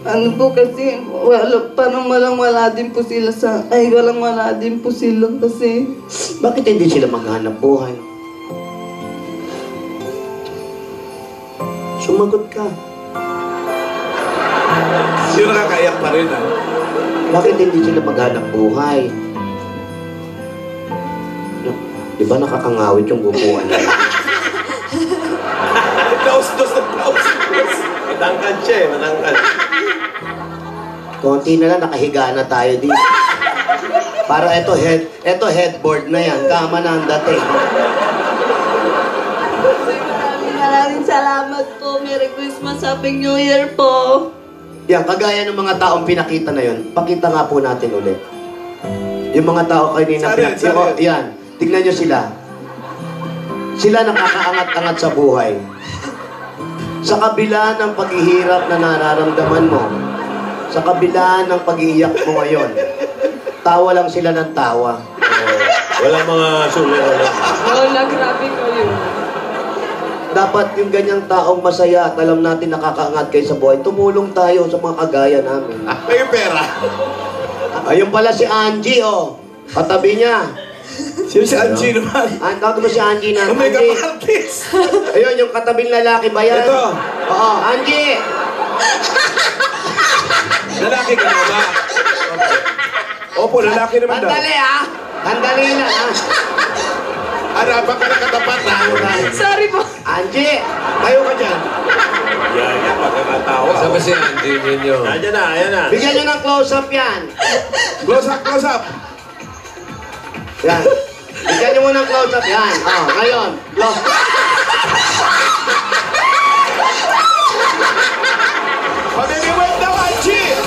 Speaker 10: Ano po kasi, parang wala din po sila wala din po sila kasi.
Speaker 4: Bakit hindi sila maghanap buhay? Sumagot ka.
Speaker 2: Yung nakakaiyak pa rin, ha?
Speaker 4: Bakit hindi sila maghanap buhay? Di ba nakakangawit yung bubuan nila?
Speaker 2: Daos-dos na daos.
Speaker 6: Matangkad siya eh, matangkad.
Speaker 4: Konti na lang, nakahiga na tayo dito. Para ito headboard na yan. Kama na ang dating.
Speaker 10: Maraming salamat po. Merry Christmas, Happy New Year po.
Speaker 4: Yan, kagaya ng mga taong pinakita na yun, pakita nga po natin ulit. Yung mga tao kanina pinakita. Yan, tignan nyo sila. Sila nakakaangat-angat sa buhay. Sa kabila ng paghihirap na nararamdaman mo, sa kabila ng pag-iiyak mo ngayon, tawa lang sila ng tawa.
Speaker 6: Walang mga suliraw.
Speaker 5: Lola, grabe kayo.
Speaker 4: Dapat yung ganyang taong masaya at alam natin nakakaangat kayo sa buhay, tumulong tayo sa mga kagaya namin.
Speaker 2: May pera.
Speaker 4: Ayun pala si Angie, oh. Katabi niya.
Speaker 2: Sino si Angie naman?
Speaker 4: Tawag mo si Angie na.
Speaker 2: Oh my
Speaker 4: Angie.
Speaker 2: God, artist!
Speaker 4: Ayun, yung katabing lalaki ba yan?
Speaker 2: Ito.
Speaker 4: Oo, Angie!
Speaker 2: Lalaki ka na ba? Opo, lalaki naman daw.
Speaker 4: Handali, ha? Handali na, ha?
Speaker 2: Harapan ka na katapat na.
Speaker 5: Sorry po.
Speaker 4: Angie, tayo ka dyan.
Speaker 6: Yan, pagkakatawa.
Speaker 1: Saan ba si Angie ninyo?
Speaker 6: Nandiyan na, ayan na.
Speaker 4: Bigyan nyo ng close-up yan.
Speaker 2: Close up, close up.
Speaker 4: Yan. Bigyan nyo muna ng close-up yan. Oh, ngayon. Close.
Speaker 2: Pamiliwag daw, Angie!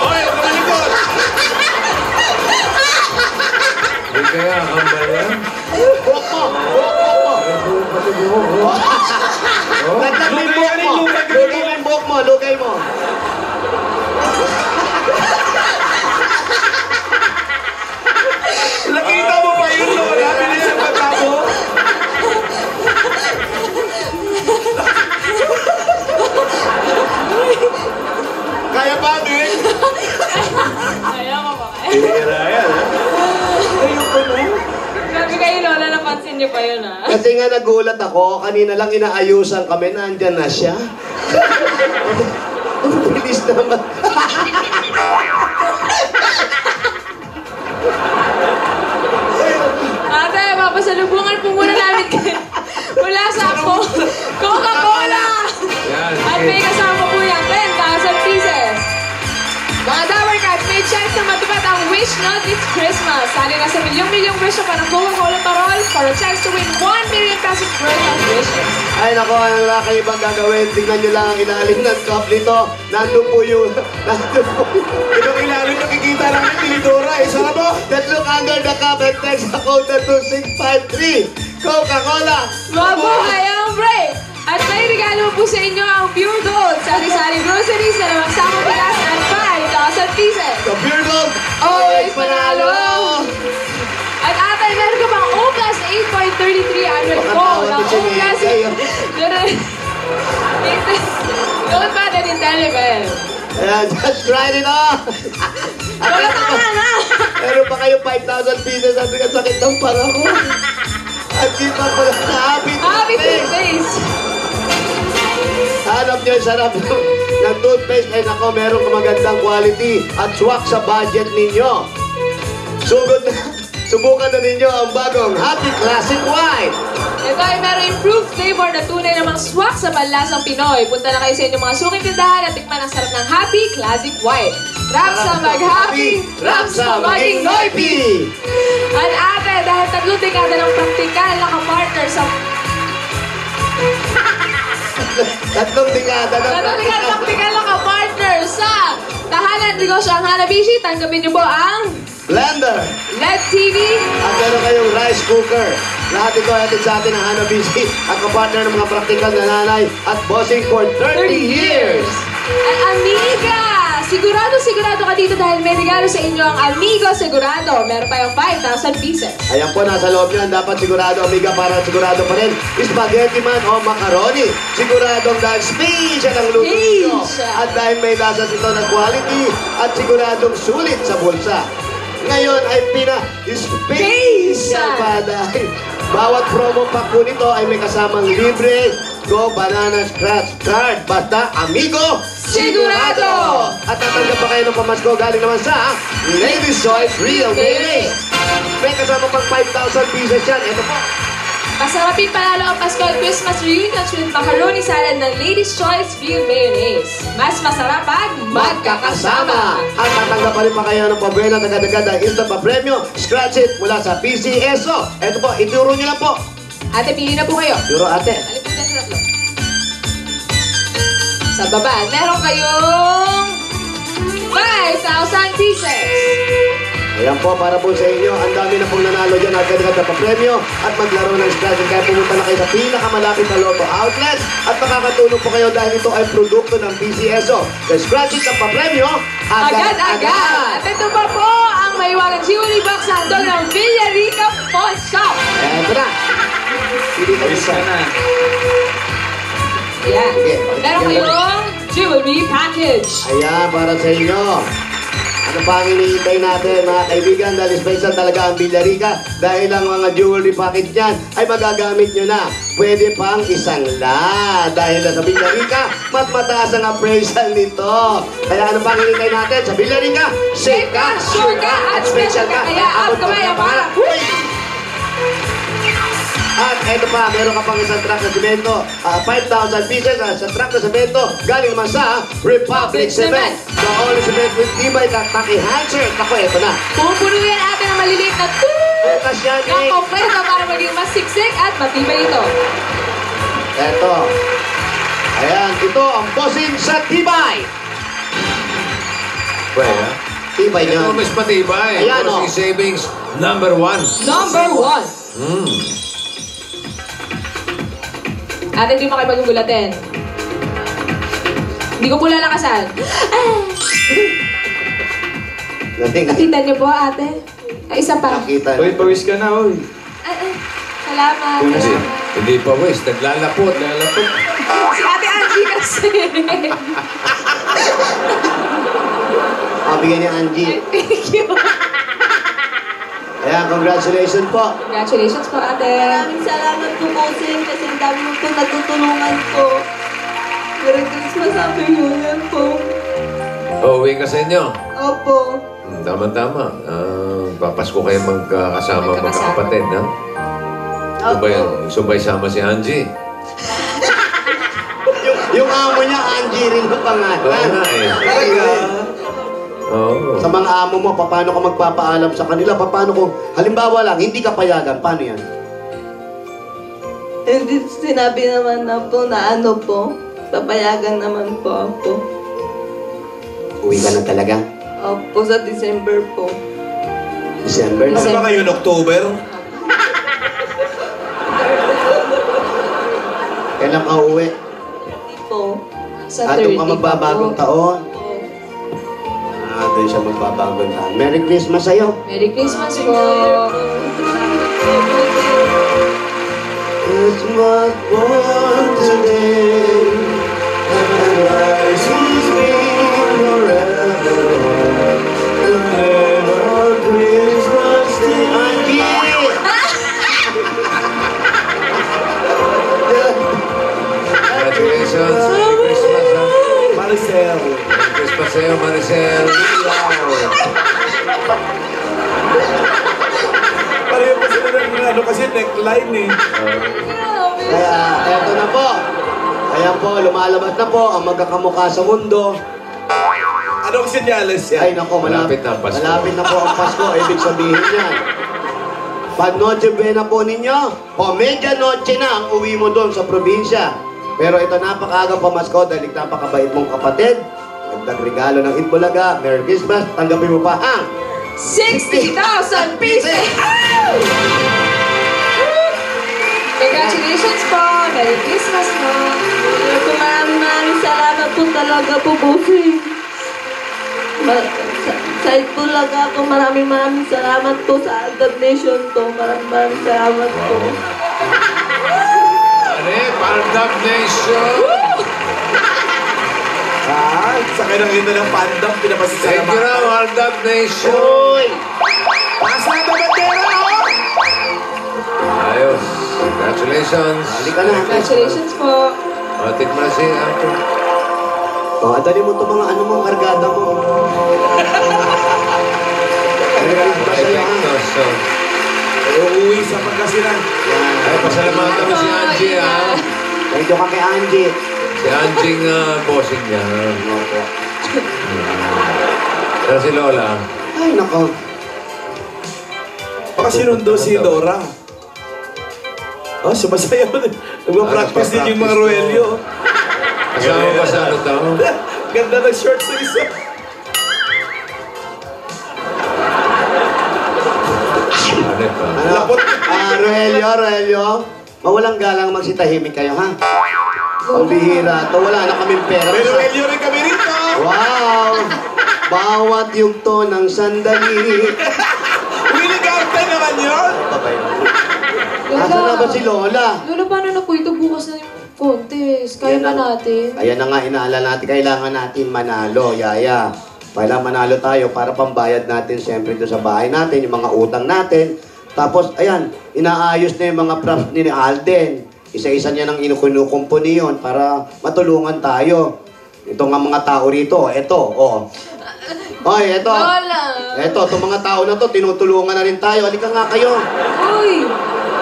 Speaker 2: Oy, huwag ka malikot!
Speaker 1: Hindi kaya kambal yan?
Speaker 4: Buhok mo. Buhok mo. Lagdag mo yung buhok mo. Lugay mo yung buhok mo. Lugay mo.
Speaker 2: Nakita mo pa yun, Lola? Bilis ang mata mo. Kaya ba, Nick?
Speaker 5: Kaya mo ba kayo?
Speaker 6: Tinira yan, ha?
Speaker 5: Grabe kayo, Lola. Napansin niyo pa yun, ha?
Speaker 4: Kasi nga nagulat ako. Kanina lang inaayusan kami. Nandyan na siya. Bilis naman.
Speaker 5: Ate, papasalubungan po muna namin kayo. Mula sa Coca-Cola!
Speaker 1: Yan,
Speaker 5: At
Speaker 1: sige.
Speaker 5: may kasama po yan, 10,000 pieces. Mga Dower Cats, may chance na matupad ang wish nyo this Christmas. Sali na sa milyong-milyong wish pa ng Coca-Cola Parol for a chance to win 1 million pesos worth of wishes.
Speaker 4: Ay nako, ano na kayo bang gagawin? Tingnan nyo lang ang ilalim ng cup nito. Nandun po yung...
Speaker 2: Itong ilalim nakikita namin, tinidora. Isa na po.
Speaker 4: Just look under the cup and text the code na 2653. Coca-Cola!
Speaker 5: Mabuhay ang break! At may regalo po sa inyo ang Pure Gold, sari-sari groceries na lamang sakong bigas at 5,000 pieces.
Speaker 4: The Pure Gold!
Speaker 5: Always panalo! At atay, meron ka pang O plus 8.3300 po ng O plus... Don't bad and intelligent.
Speaker 4: Ayan, just write it off!
Speaker 5: Wala tama na!
Speaker 4: Meron pa kayo 5,000 pieces at sakit ng pala ko. At di pa pala na
Speaker 5: Happy birthdays!
Speaker 4: Hanap niyo yung sarap ng toothpaste. Ay nako, meron ka magandang quality at swak sa budget ninyo. Subukan na ninyo ang bagong Happy Classic White.
Speaker 5: Ito ay meron improved flavor na tunay namang swak sa panlasang Pinoy. Punta na kayo sa inyong mga suking tindahan at tikman ang sarap ng Happy Classic White. Rap sa mag-happy, rap sa maging noipy! At ate, dahil 3 dekada ng praktikal na kapartner sa...
Speaker 4: 3 dekada ng
Speaker 5: praktikal na kapartner sa tahanan negosyo ang Hanabishi. Tanggapin niyo po ang
Speaker 4: blender,
Speaker 5: LED TV,
Speaker 4: at meron kayong rice cooker. Lahat ito ay atin sa atin ng Hanabishi at kapartner ng mga praktikal na nanay at bossing for 30 years.
Speaker 5: At Amiga! Sigurado ka dito dahil may regalo sa inyo ang Amigo Sigurado. Meron pa yung 5,000 pieces.
Speaker 4: Ayan po, nasa loob niyan. Dapat sigurado, amiga, para sigurado pa rin. Spaghetti man o macaroni. Siguradong dahil special ang luto ninyo. At dahil may lasas ito ng quality at siguradong sulit sa bulsa. Ngayon ay pina-special pa dahil bawat promo pack po nito ay may kasamang libre Go Banana Scratch Card. Basta Amigo Sigurado! At tatanggap pa kayo ng pamasko galing naman sa Ladies' Choice Real Mayonnaise. May kasama pang 5,000 pieces yan. Ito po.
Speaker 5: Masarapin panalo ang Pasko at Christmas reunions with macaroni salad ng Ladies' Choice Real Mayonnaise. Mas masarap pag magkakasama.
Speaker 4: At tatanggap pa rin pa kayo ng pabuena at agad-agad ang instant pa-premyo. Scratch it mula sa PCSO. Ito po, ituro nyo lang po.
Speaker 5: Ate, pili na po kayo.
Speaker 4: Turo ate.
Speaker 5: Alin po dyan sa tatlo? Sa baba, meron kayong 5,000 pieces.
Speaker 4: Ayan po, para po sa inyo. Ang dami na pong nanalo dyan. Agad-agad na pa-premyo at maglaro ng scratch. Kaya pumunta na kayo sa pinakamalapit na Lotto outlet at makakatulong po kayo dahil ito ay produkto ng PCSO. The scratch it ang pa-premyo
Speaker 5: Agad-agad! At ito pa po ang maiwagang jewelry box na handog ng Villarica Pawn Shop.
Speaker 4: Ito na. Hindi ka isa.
Speaker 5: Yan.
Speaker 4: Sige.
Speaker 5: Meron kayong jewelry package.
Speaker 4: Ayan, para sa inyo. Ano pa ang iniintay natin, mga kaibigan? Dahil special talaga ang Villarica. Dahil ang mga jewelry package niyan ay magagamit nyo na. Pwede pang isang la. Dahil sa Villarica, mas mataas ang appraisal nito. Kaya ano pa ang iniintay natin? Sa Villarica, safe ka, sure ka, at special ka.
Speaker 5: Kaya up kamay ang pangarap.
Speaker 4: At eto pa, meron ka pang isang truck na semento, 5,000 pieces sa truck na semento, galing naman sa Republic Cement. The only cement with tibay at paki-handshake. Ako, eto na.
Speaker 5: Pupuno yan natin ang maliliit na
Speaker 4: Bukas yan,
Speaker 5: ng
Speaker 4: eh.
Speaker 5: kompleto para maging mas siksik at matibay ito.
Speaker 4: Eto. Ayan, ito ang bossing sa tibay.
Speaker 1: Pwede,
Speaker 4: Tibay
Speaker 1: ito
Speaker 4: niyan.
Speaker 1: mas matibay.
Speaker 4: Ayan, oh.
Speaker 1: Bossing Savings number 1.
Speaker 5: Number 1. Ate, hindi mo kayo magugulatin. Hindi ko po lalakasan. Nakita niyo po, ate? Ay, isa pa.
Speaker 4: Nakita.
Speaker 8: Uy, pawis ka na, uy.
Speaker 5: Salamat.
Speaker 1: Kasi, hindi pa wis, naglalapot.
Speaker 5: Si Ate Angie kasi.
Speaker 4: Bigyan niya Angie.
Speaker 5: Thank you.
Speaker 4: Ayan, congratulations po.
Speaker 5: Congratulations po, ate.
Speaker 10: Maraming salamat po, Cousin, kasi ang dami mo po natutulungan po. Merry Christmas, Happy New Year po.
Speaker 1: Uwi ka sa inyo.
Speaker 10: Opo.
Speaker 1: Tama-tama. Papasko kayo magkakasama, magkakapatid, ha? Gusto ba yan? Gusto ba isama si Angie?
Speaker 4: Yung amo niya, Angie rin ang pangalan.
Speaker 1: Oo nga eh.
Speaker 4: Talaga?
Speaker 1: Oo.
Speaker 4: Sa mga amo mo, paano ka magpapaalam sa kanila? Paano kung, halimbawa lang, hindi ka payagan, paano yan?
Speaker 10: Hindi sinabi naman na po na ano po. Papayagan naman po ako.
Speaker 4: Uwi ka na talaga?
Speaker 10: Opo, sa December po.
Speaker 4: December na.
Speaker 2: Ano ba kayo, October?
Speaker 4: Kailan ka uuwi?
Speaker 10: Hindi po.
Speaker 5: Sa
Speaker 4: At
Speaker 5: 30
Speaker 4: ka magbabagong
Speaker 5: pa po.
Speaker 4: taon.
Speaker 10: Opo.
Speaker 4: Doon siya magbabagong taon. Merry Christmas sa'yo.
Speaker 5: Merry Christmas po.
Speaker 4: Christmas born today, and rises forever. On Christmas Day. Angie!
Speaker 1: Congratulations. Merry Christmas, ha?
Speaker 2: Maricel.
Speaker 1: Merry Christmas sa'yo, Maricel.
Speaker 2: Pareho pa sila ng ano kasi neckline eh.
Speaker 4: Kaya, eto na po. Ayan po, lumalabas na po ang magkakamukha sa mundo.
Speaker 2: Anong senyales yan?
Speaker 4: Ay, nako,
Speaker 1: Malapit na ang Pasko.
Speaker 4: Malapit na po ang Pasko. Ibig sabihin yan. Pag Noche Buena po ninyo, o Medianoche na ang uwi mo doon sa probinsya. Pero ito napakaaga pamasko dahil napakabait mong kapatid. Nagdag regalo ng Itbulaga. Merry Christmas. Tanggapin mo pa ang
Speaker 5: 60,000 pieces! Congratulations po! Merry Christmas po!
Speaker 10: Maraming salamat po talaga po, Bossing. Sa Itbulaga po, maraming salamat po sa donation to. Maraming salamat po.
Speaker 1: Ano Pandap Nation!
Speaker 2: Sakay ng kita ng pandang,
Speaker 1: Thank you
Speaker 2: pinapasasalamat.
Speaker 1: na, Pandap Nation!
Speaker 4: Uy!
Speaker 2: Taas na ito, bandera, oh!
Speaker 1: Ayos. Congratulations.
Speaker 4: Halika na.
Speaker 5: Congratulations po!
Speaker 1: Tikman na si Anto.
Speaker 4: O, adali mo itong mga ano mong kargada mo. Merry Christmas sa'yo, ha?
Speaker 1: Epektos. So.
Speaker 2: Uuwi sa Pangasinan.
Speaker 1: Ay, pasalamatan mo si Angie, ha?
Speaker 4: Thank you ka kay Angie.
Speaker 1: Si Angie bossing niya.
Speaker 4: Opo.
Speaker 1: Pero si Lola.
Speaker 4: Ay, nako.
Speaker 2: Baka sinundo si Dora. Oh, sumasayaw. Nagpa-practice din yung mga Roelio.
Speaker 1: Kasama ba sa ano to?
Speaker 2: Ganda ng shorts ng isa.
Speaker 1: Ano pa?
Speaker 4: Ano? Roelio. Mawalang galang magsitahimik kayo, ha? Pambihira to. Wala na kaming pera.
Speaker 2: May Roelio rin kami rito.
Speaker 4: Wow! Bawat yugto ng sandali.
Speaker 2: Willie Garten naman yun.
Speaker 4: Nasaan na ba si Lola?
Speaker 5: Lola, paano na po ito? Bukas na yung contest. Kaya ba natin?
Speaker 4: Ayan na nga, inaala natin. Kailangan natin manalo, Yaya. Kailangan manalo tayo para pambayad natin siyempre doon sa bahay natin, yung mga utang natin. Tapos, ayan, inaayos na yung mga props ni Alden. Isa-isa niya nang inukumpuni yun para matulungan tayo. Ito nga mga tao rito. Ito, oh. Oy, ito.
Speaker 5: Lola!
Speaker 4: Ito, itong mga tao na to, tinutulungan na rin tayo. Halika nga kayo.
Speaker 5: Uy!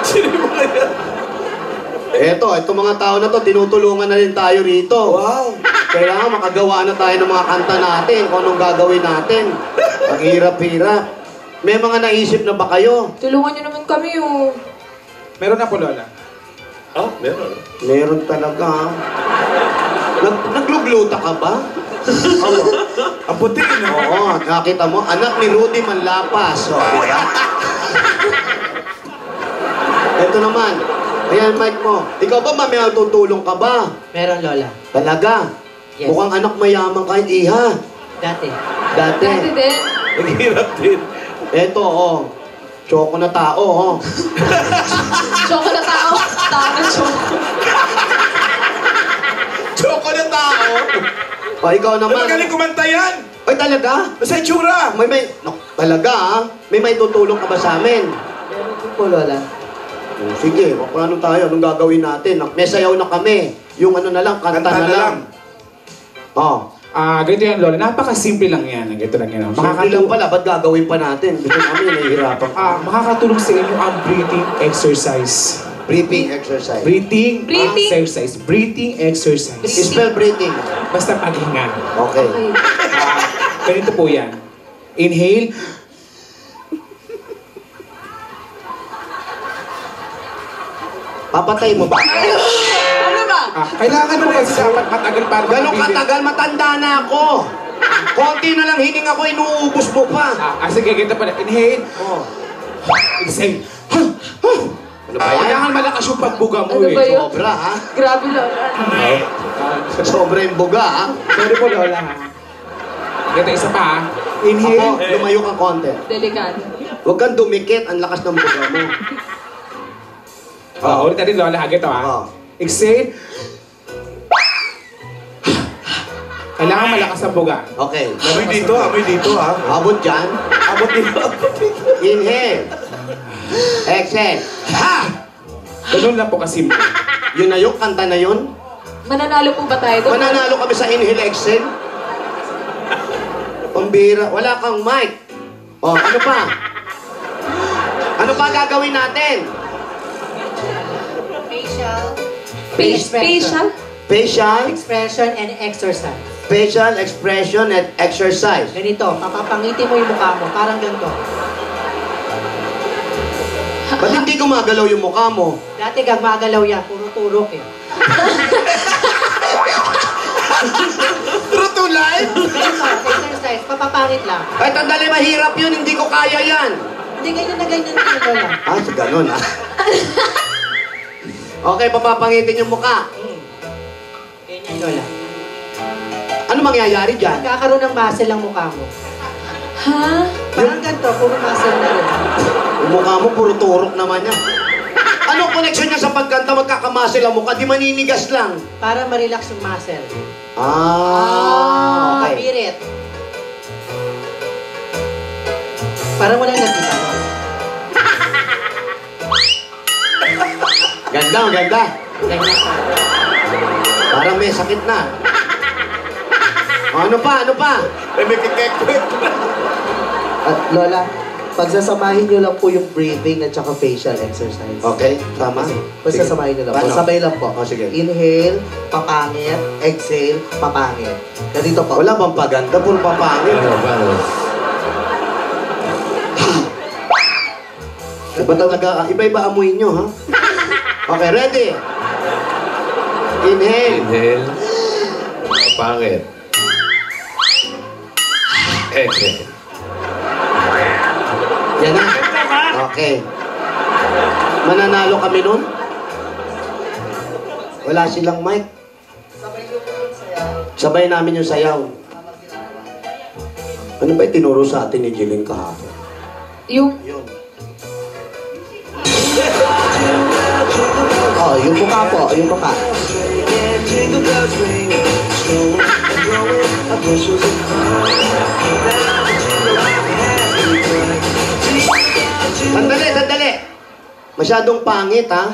Speaker 2: Sino mo yan?
Speaker 4: Itong mga tao na to, tinutulungan na rin tayo rito.
Speaker 2: Wow.
Speaker 4: Kailangan makagawa na tayo ng mga kanta natin, kung anong gagawin natin. Ang hirap-hirap. May mga naisip na ba kayo?
Speaker 5: Tulungan niyo naman kami, oh.
Speaker 8: Meron na po, Lola.
Speaker 6: Oh, meron.
Speaker 4: Meron talaga. Naglugluta ka ba?
Speaker 2: Ang puti, no?
Speaker 4: Oo, nakita mo, anak ni Rudy Manlapas. O, diba? Ito naman. Ayan, mic mo. Ikaw ba, mamaya tutulong ka ba?
Speaker 11: Meron, Lola.
Speaker 4: Talaga?
Speaker 11: Yes.
Speaker 4: Mukhang anak mayaman kahit iha.
Speaker 11: Dati.
Speaker 4: Dati.
Speaker 5: Dati din.
Speaker 2: Naghihirap din.
Speaker 4: Eto, oh. Choco na tao, oh.
Speaker 5: Choco na tao. Tao na choco.
Speaker 2: Choco na tao.
Speaker 4: O, ikaw naman.
Speaker 2: Magaling kumanta yan.
Speaker 4: Ay, talaga?
Speaker 2: Sa itsura.
Speaker 4: Talaga, ha? May tutulong ka ba sa amin?
Speaker 11: Meron po po, Lola.
Speaker 4: Sige, paano tayo? Anong gagawin natin? May sayaw na kami. Yung ano na lang, kanta na lang. Oh.
Speaker 8: Ganito yan, Lola. Napakasimple lang yan. Ganito lang yan.
Speaker 4: Simple lang pala, ba't gagawin pa natin? Gusto namin, nahihirapan ka.
Speaker 8: Makakatulong sa inyo ang breathing exercise.
Speaker 4: Breathing exercise.
Speaker 8: Breathing,
Speaker 5: Breathing.
Speaker 8: exercise. Breathing exercise.
Speaker 4: Spell breathing.
Speaker 8: Basta paghinga.
Speaker 4: Okay.
Speaker 5: Okay.
Speaker 8: Ganito po yan. Inhale.
Speaker 4: Papatay mo ba?
Speaker 5: Ano ba?
Speaker 8: Kailangan mo kasi dapat matagal para
Speaker 4: Ganong
Speaker 8: makabibig.
Speaker 4: katagal, matanda na ako. Konti na lang hininga ko, inuubos mo pa.
Speaker 8: Sige, ganito pala. Inhale.
Speaker 4: Oh.
Speaker 8: Exhale. Ano ba? Kailangan malakas yung pagbuga mo
Speaker 5: Ano ba
Speaker 8: eh.
Speaker 5: yun?
Speaker 4: Sobra, ha?
Speaker 5: Grabe, Lola.
Speaker 4: Sobra yung buga, ha?
Speaker 8: Sorry po, Lola. Ganito, isa pa ha.
Speaker 4: Ako,
Speaker 8: Inhale.
Speaker 4: lumayo ka konti.
Speaker 5: Delikado.
Speaker 4: Huwag kang dumikit, ang lakas ng buga mo.
Speaker 8: Ulit natin, Lola. Ganito ha.
Speaker 4: Oh.
Speaker 8: Exhale. Kailangan malakas ang buga.
Speaker 4: Okay.
Speaker 2: Amoy dito, amoy dito, ha?
Speaker 4: Abot dyan.
Speaker 2: Abot dito.
Speaker 4: Inhale. Exhale. Ha!
Speaker 8: Ganun lang po kasimple.
Speaker 4: Yun na yung kanta na yun.
Speaker 5: Mananalo po ba tayo doon?
Speaker 4: Mananalo kami sa inhale, exhale. Pambira. Wala kang mic. Oh, ano pa? Ano pa gagawin natin?
Speaker 5: Facial?
Speaker 4: Facial,
Speaker 11: Expression and exercise.
Speaker 4: facial expression and exercise.
Speaker 11: Ganito, papapangiti mo yung mukha mo, parang ganito.
Speaker 4: Ba't hindi gumagalaw yung mukha mo?
Speaker 11: Dati gagmagalaw yan, puro turok eh.
Speaker 4: True to life?
Speaker 11: Ganito, exercise, papapangit lang.
Speaker 4: Ay, tandali, mahirap yun. Hindi ko kaya yan.
Speaker 11: Hindi ganyan na ganyan yung lola.
Speaker 4: Ah, so ganun, ha? Okay, papapangitin yung mukha.
Speaker 11: Ganyan, lola.
Speaker 4: Ano mangyayari dyan?
Speaker 11: Magkakaroon ng muscle ang mukha mo.
Speaker 5: Ha?
Speaker 11: Parang ganito, puro muscle na rin.
Speaker 4: Yung mukha mo, puro turok naman yan. Anong connection niya sa pagkanta? Magkakamasil ang mukha, di maninigas lang.
Speaker 11: Para ma-relax yung muscle.
Speaker 4: Ah, okay.
Speaker 11: Kapirit. Parang wala nakita mo.
Speaker 4: Ganda, ganda.
Speaker 11: Ganyan ka.
Speaker 4: Parang may sakit na. Ano pa, ano pa?
Speaker 2: May kikek-kwek.
Speaker 12: At Lola, pagsasamahin nyo lang po yung breathing at saka facial exercise.
Speaker 4: Okay, tama.
Speaker 12: Pagsasamahin nyo lang po.
Speaker 4: Paano?
Speaker 12: Sabay lang po.
Speaker 4: Oh, sige.
Speaker 12: Inhale, papangit. Exhale, papangit. Ganito po.
Speaker 4: Wala bang paganda? Puro papangit.
Speaker 1: Paano?
Speaker 4: Iba talaga, iba-iba amoy nyo, ha? Okay, ready? Inhale.
Speaker 1: Inhale. Pangit. Exhale.
Speaker 4: Yan na. Okay. Mananalo kami nun? Wala silang mic. Sabay namin yung sayaw. Ano ba yung tinuro sa atin ni Jiling kahapon?
Speaker 5: Yung...
Speaker 12: Oh, yung mukha po. Yung mukha.
Speaker 4: Sandali, sandali. Masyadong pangit, ha?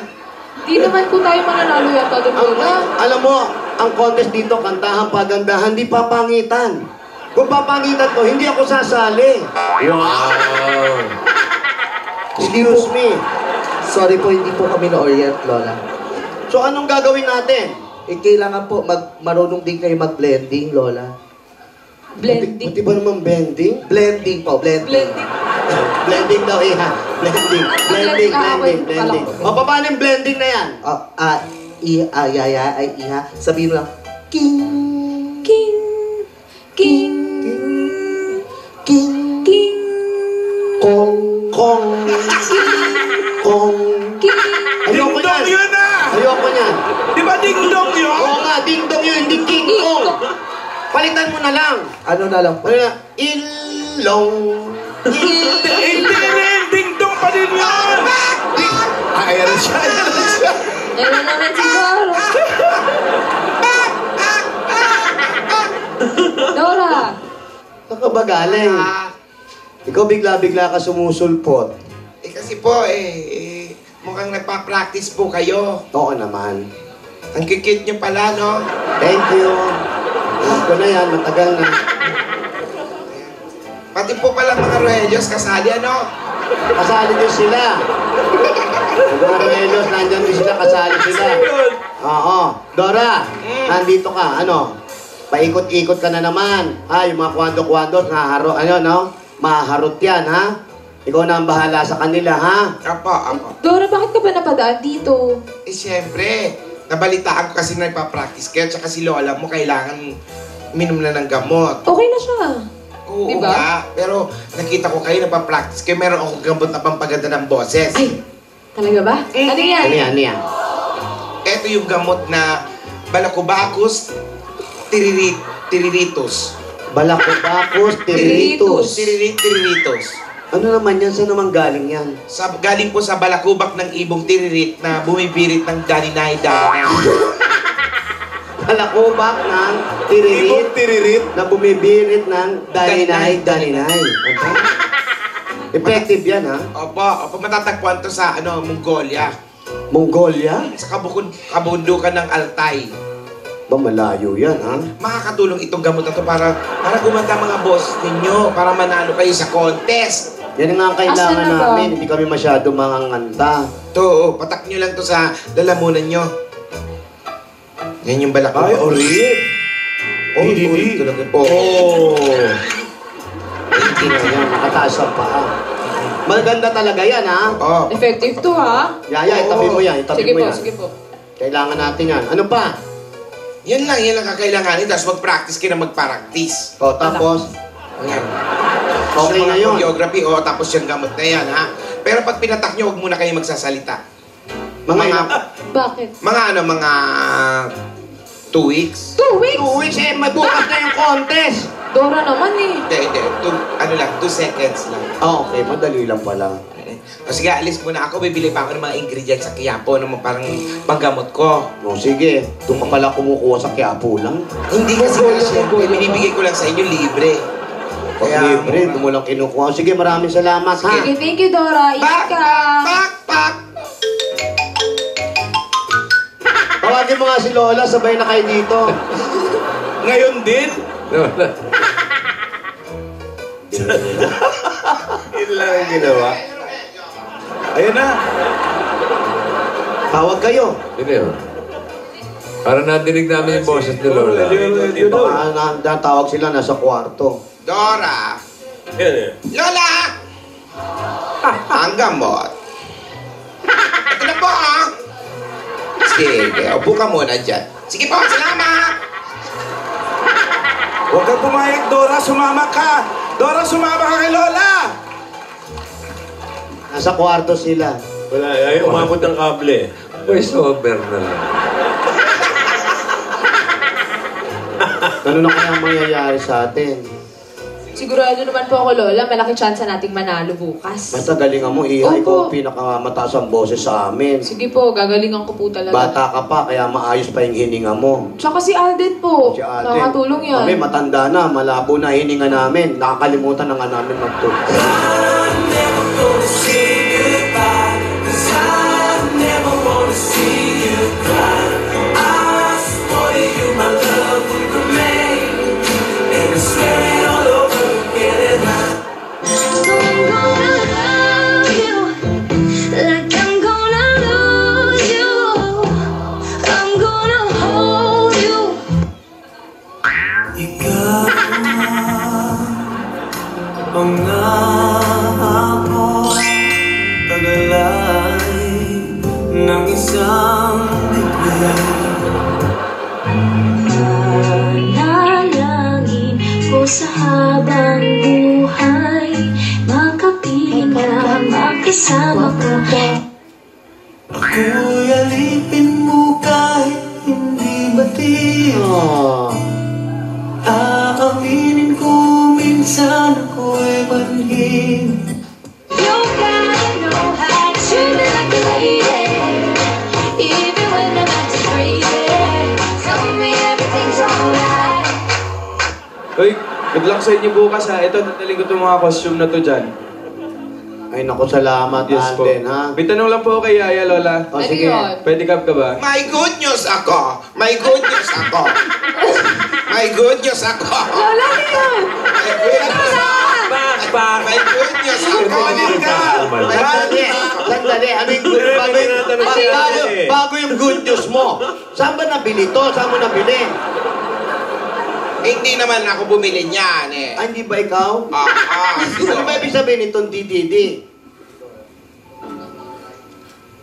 Speaker 5: Di naman po tayo mananalo yata doon, Lola.
Speaker 4: Alam mo, ang contest dito, kantahan, pagandahan, di papangitan. Kung papangitan to, hindi ako sasali.
Speaker 1: Wow!
Speaker 4: Excuse me.
Speaker 12: Sorry po, hindi po kami na-orient, Lola.
Speaker 4: So, anong gagawin natin?
Speaker 12: Kailangan po marunong din kayo mag-blending, Lola.
Speaker 5: Blending.
Speaker 4: Pati ba naman bending?
Speaker 12: Blending po, blending.
Speaker 5: Blending.
Speaker 4: Blending daw, iha. Blending. Blending, blending, blending. O, paano yung blending na yan?
Speaker 12: Iha. Sabihin mo lang, King.
Speaker 5: King. King.
Speaker 12: King.
Speaker 5: King.
Speaker 4: Kong. Kong. Kong.
Speaker 5: King.
Speaker 4: Ayoko
Speaker 2: Ding-dong
Speaker 4: yan.
Speaker 2: yun, ah!
Speaker 4: Ayoko yan.
Speaker 2: Di ba ding-dong yun?
Speaker 4: Oo nga, ding-dong yun, hindi King Kong. Palitan mo na lang.
Speaker 12: Ano na lang po?
Speaker 4: Ano na? Ilong.
Speaker 2: Hindi rin! Ding-dong pa din yun! Ayan siya, ayan siya.
Speaker 5: Ayun naman siguro. Dora.
Speaker 4: Saan ka ba galing? Ikaw bigla-bigla ka sumusulpot.
Speaker 9: Kasi po, mukhang nagpa-practice po kayo.
Speaker 4: Oo naman.
Speaker 9: Ang kikit nyo pala, no?
Speaker 4: Thank you. Alam ko na yan, matagal na.
Speaker 9: Pati po pala mga Rohelios kasali, ano?
Speaker 4: Kasali din sila. Marmelos, nandyan din sila, kasali sila. Oo. Dora, nandito ka. Ano? Paikot-ikot ka na naman. Ha, yung mga kwando-kwando, naharo, ano, no? Maharot yan, ha? Ikaw na ang bahala sa kanila, ha?
Speaker 9: Apo.
Speaker 5: Dora, bakit ka ba napadaan dito?
Speaker 9: Eh, siyempre, nabalitaan ko kasi na nagpa-practice kayo, tsaka si Lola mo kailangan minom na ng gamot.
Speaker 5: Okay na siya.
Speaker 9: Oo
Speaker 5: Diba?
Speaker 9: nga, pero nakita ko kayo nagpa-practice kayo, meron akong gamot na pampaganda ng boses.
Speaker 5: Ay, talaga ba? Ano yan?
Speaker 4: Ano yan?
Speaker 9: Ito yung gamot na Balacobacus tiriritus.
Speaker 4: Balacobacus tiriritus.
Speaker 9: Tiriritus.
Speaker 4: Ano naman yan? Saan naman galing yan?
Speaker 9: Galing po sa balakubak ng ibong tiririt na bumibirit ng daninay-daninay.
Speaker 4: Balakubak ng tiririt na bumibirit ng daninay-daninay. Okay? Effective yan, ha?
Speaker 9: Opo, matatagpuan to sa Mongolia.
Speaker 4: Mongolia?
Speaker 9: Sa kabundukan ng Altai.
Speaker 4: Ba, malayo yan, ha?
Speaker 9: Makakatulong itong gamot na to para gumanda mga boss ninyo, para manalo kayo sa contest.
Speaker 4: Yan nga ang kailangan namin. Hindi kami masyado manganganta.
Speaker 9: To, patak nyo lang to sa lalamunan nyo. Yan yung balak ko.
Speaker 6: Ay, orit.
Speaker 9: Hindi. Talaga po.
Speaker 4: Hindi na yan. Nakataas ang paa. Maganda talaga yan, ha?
Speaker 9: Oo.
Speaker 5: Effective to, ha?
Speaker 4: Yaya, itabi mo yan.
Speaker 5: Sige po, sige po.
Speaker 4: Kailangan natin yan. Ano pa?
Speaker 9: Yan lang kakailanganin. Tapos mag-practice kayo na mag-practice.
Speaker 4: O, tapos?
Speaker 9: Yan.
Speaker 4: Okay na yun.
Speaker 9: Choreography, tapos yung gamot na yan, ha? Pero pag pinatak nyo, huwag muna kayo magsasalita.
Speaker 5: Bakit?
Speaker 9: Mga 2 weeks.
Speaker 5: 2 weeks?
Speaker 4: 2 weeks, may bukas na yung contest.
Speaker 5: Dora naman, eh.
Speaker 9: Hindi. 2 seconds lang.
Speaker 4: Okay, madali lang pala.
Speaker 9: O sige, alis muna ako. Bibili pa ako ng mga ingredients sa Quiapo, ng parang panggamot ko.
Speaker 4: O, sige. Doon ka pala kumukuha sa Quiapo lang.
Speaker 9: Hindi kasi siyempre, binibigay ko lang sa inyo libre.
Speaker 4: Pag libre, doon mo lang kinukuha. Sige, maraming salamat, ha?
Speaker 5: Sige, thank you, Dora. Ingat ka.
Speaker 9: Pak!
Speaker 4: Tawagin mo nga si Lola, sabay na kayo dito.
Speaker 2: Ngayon din?
Speaker 6: Yun lang ang ginawa.
Speaker 2: Ayun na.
Speaker 4: Tawag kayo.
Speaker 1: Hindi yun. Para nadinig namin yung boses ni Lola.
Speaker 4: Baka natawag sila nasa kwarto.
Speaker 9: Dora!
Speaker 6: Yan eh.
Speaker 9: Lola! Ang gamot. Ito na po, ha? Sige, upo ka muna dyan. Sige po, salamat!
Speaker 2: Huwag kang pumayag, Dora. Sumama ka. Dora, sumama ka kay Lola.
Speaker 4: Nasa kwarto sila.
Speaker 6: Wala, ay umabot ng kable.
Speaker 1: Voice over na lang.
Speaker 4: Ano na kaya mangyayari sa atin?
Speaker 5: Sigurado naman po ako, Lola. Malaki chance nating manalo bukas.
Speaker 4: Basta galingan mo, Iha.
Speaker 5: Opo.
Speaker 4: Ikaw ang pinakamataas ang boses sa amin.
Speaker 5: Sige po, gagalingan ko po talaga.
Speaker 4: Bata ka pa, kaya maayos pa yung hininga mo.
Speaker 5: Tsaka si Alden po.
Speaker 4: Si Alden.
Speaker 5: Nakakatulong yan.
Speaker 4: Kami, matanda na, malabo na hininga namin. Nakakalimutan na nga namin magtulog.
Speaker 7: Pangako, tagalay ng isang bigay.
Speaker 13: Manalangin ko sa habang buhay, makapiling ka, makisama ka.
Speaker 7: Ako'y alipin mo kahit hindi batiw. Aaminin ko minsan ako'y manhid.
Speaker 13: You gotta know how to treat me like a lady, even when I'm acting crazy. Tell me everything's alright.
Speaker 8: Uy, good luck sa inyo bukas, ha. Ito, tataling ko itong mga costume na to dyan.
Speaker 4: Ay, naku, salamat,
Speaker 8: Yes po.
Speaker 4: Alden, ha?
Speaker 8: May tanong lang po kay Yaya, Lola.
Speaker 4: O, sige.
Speaker 8: Pwede ka ba?
Speaker 9: May good news ako! May good news ako! May good news ako!
Speaker 5: Lola, ano yun?
Speaker 9: May good news ako!
Speaker 6: Pakpak!
Speaker 9: May good news ako.
Speaker 4: Sandali. Ano yung good news? Bago yung good news mo. Saan ba nabili to? Saan mo nabili?
Speaker 9: Hindi naman ako bumili niyan eh.
Speaker 4: Ah, hindi ba ikaw? Ano ba ibig sabihin itong DDD?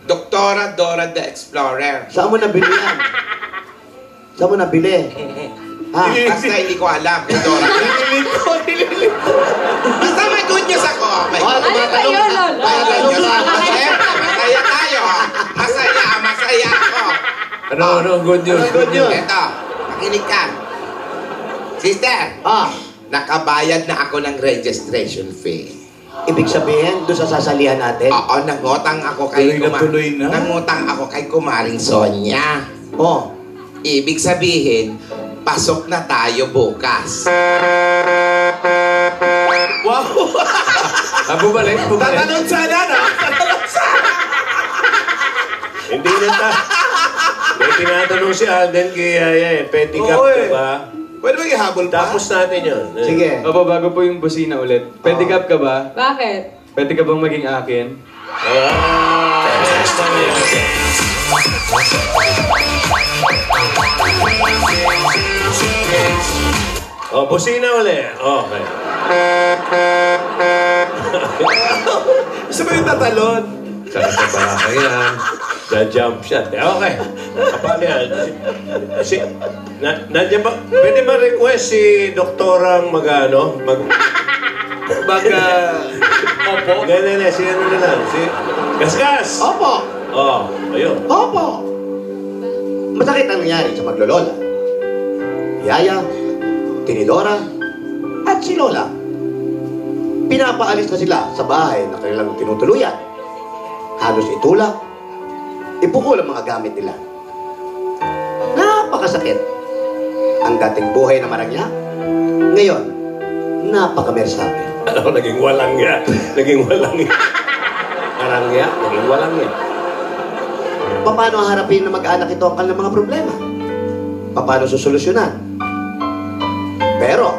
Speaker 9: Doktora Dora the Explorer.
Speaker 4: Saan mo nabili yan? Saan mo nabili?
Speaker 9: Basta hindi ko alam. Dora. Basta may good news ako.
Speaker 5: Ano ba yun, Lola?
Speaker 9: Masaya tayo. Masaya ako.
Speaker 1: Ano, good news?
Speaker 9: Ito, makinig ka. Sister, nakabayad na ako ng registration fee.
Speaker 4: Ibig sabihin, doon sa sasalihan natin?
Speaker 9: Oo, nangutang ako kay Nangutang ako kay Kumaring Sonia. Ibig sabihin, pasok na tayo bukas.
Speaker 4: Wow!
Speaker 1: Bumalik.
Speaker 2: Tatanong sana, no?
Speaker 6: Hindi na ta. May tinatanong si Alden kay Yaya eh. Pedicab ka ba?
Speaker 2: Pwede ba ihabol pa?
Speaker 6: Tapos natin yun.
Speaker 8: Sige. Opo, bago po yung busina ulit. Pedicab ka ba?
Speaker 5: Bakit?
Speaker 8: Pwede ka bang maging akin?
Speaker 6: Busina ulit. Okay.
Speaker 2: Gusto mo yung tatalon?
Speaker 1: Saan sa baraka yan?
Speaker 6: Na-jump shot. Okay. Kapag yan. Nandiyan ba? Pwede ba request si doktorang mag-ano? Opo. Ganyan si ano na lang. Si Gasgas!
Speaker 4: Opo.
Speaker 6: Ayun.
Speaker 4: Opo. Masakit ang nangyari sa maglolola. Yaya, Tinidora, at si Lola. Pinapaalis na sila sa bahay na kanilang tinutuluyan. Halos itulak, ipukul ang mga gamit nila. Napakasakit. Ang dating buhay na marangya, ngayon, napakamersabe.
Speaker 6: Ano, naging walang ya. Marangya, naging walang ya.
Speaker 4: Paano harapin na mag-anak ito ang kanilang mga problema? Paano susolusyonan? Pero,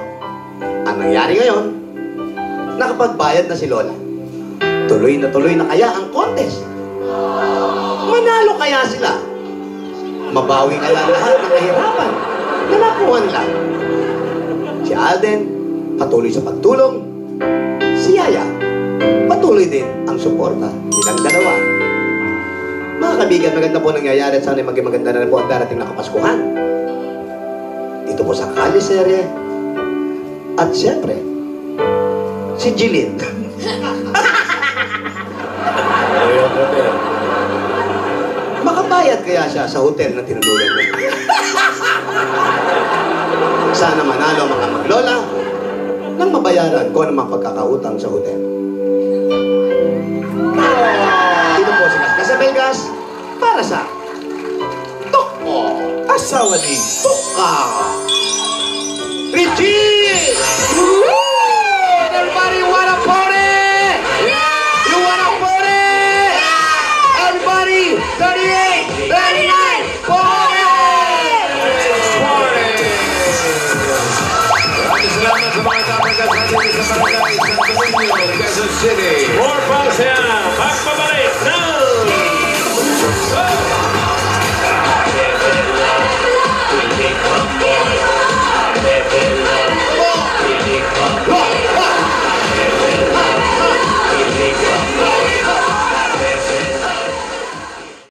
Speaker 4: ang nangyari ngayon, nakapagbayad na si Lola. Tuloy na kaya ang contest. Manalo kaya sila? Mabawi kaya lahat ng kahirapan na nakuha nila? Si Alden, patuloy sa pagtulong. Si Yaya, patuloy din ang suporta nilang dalawa. Mga kaibigan, maganda po nangyayari at sana maging maganda na po ang darating na Kapaskuhan. Dito po sa Kaliserye. At siyempre, si Jilin. Makabayad kaya siya sa hotel na tinuluyan niya. Sana manalo ang mga maglola nang mabayaran ko ang mga pagkakautang sa hotel. Dito po si Gasgas Belgas para sa Toko
Speaker 2: Asawa ni
Speaker 4: Tuka.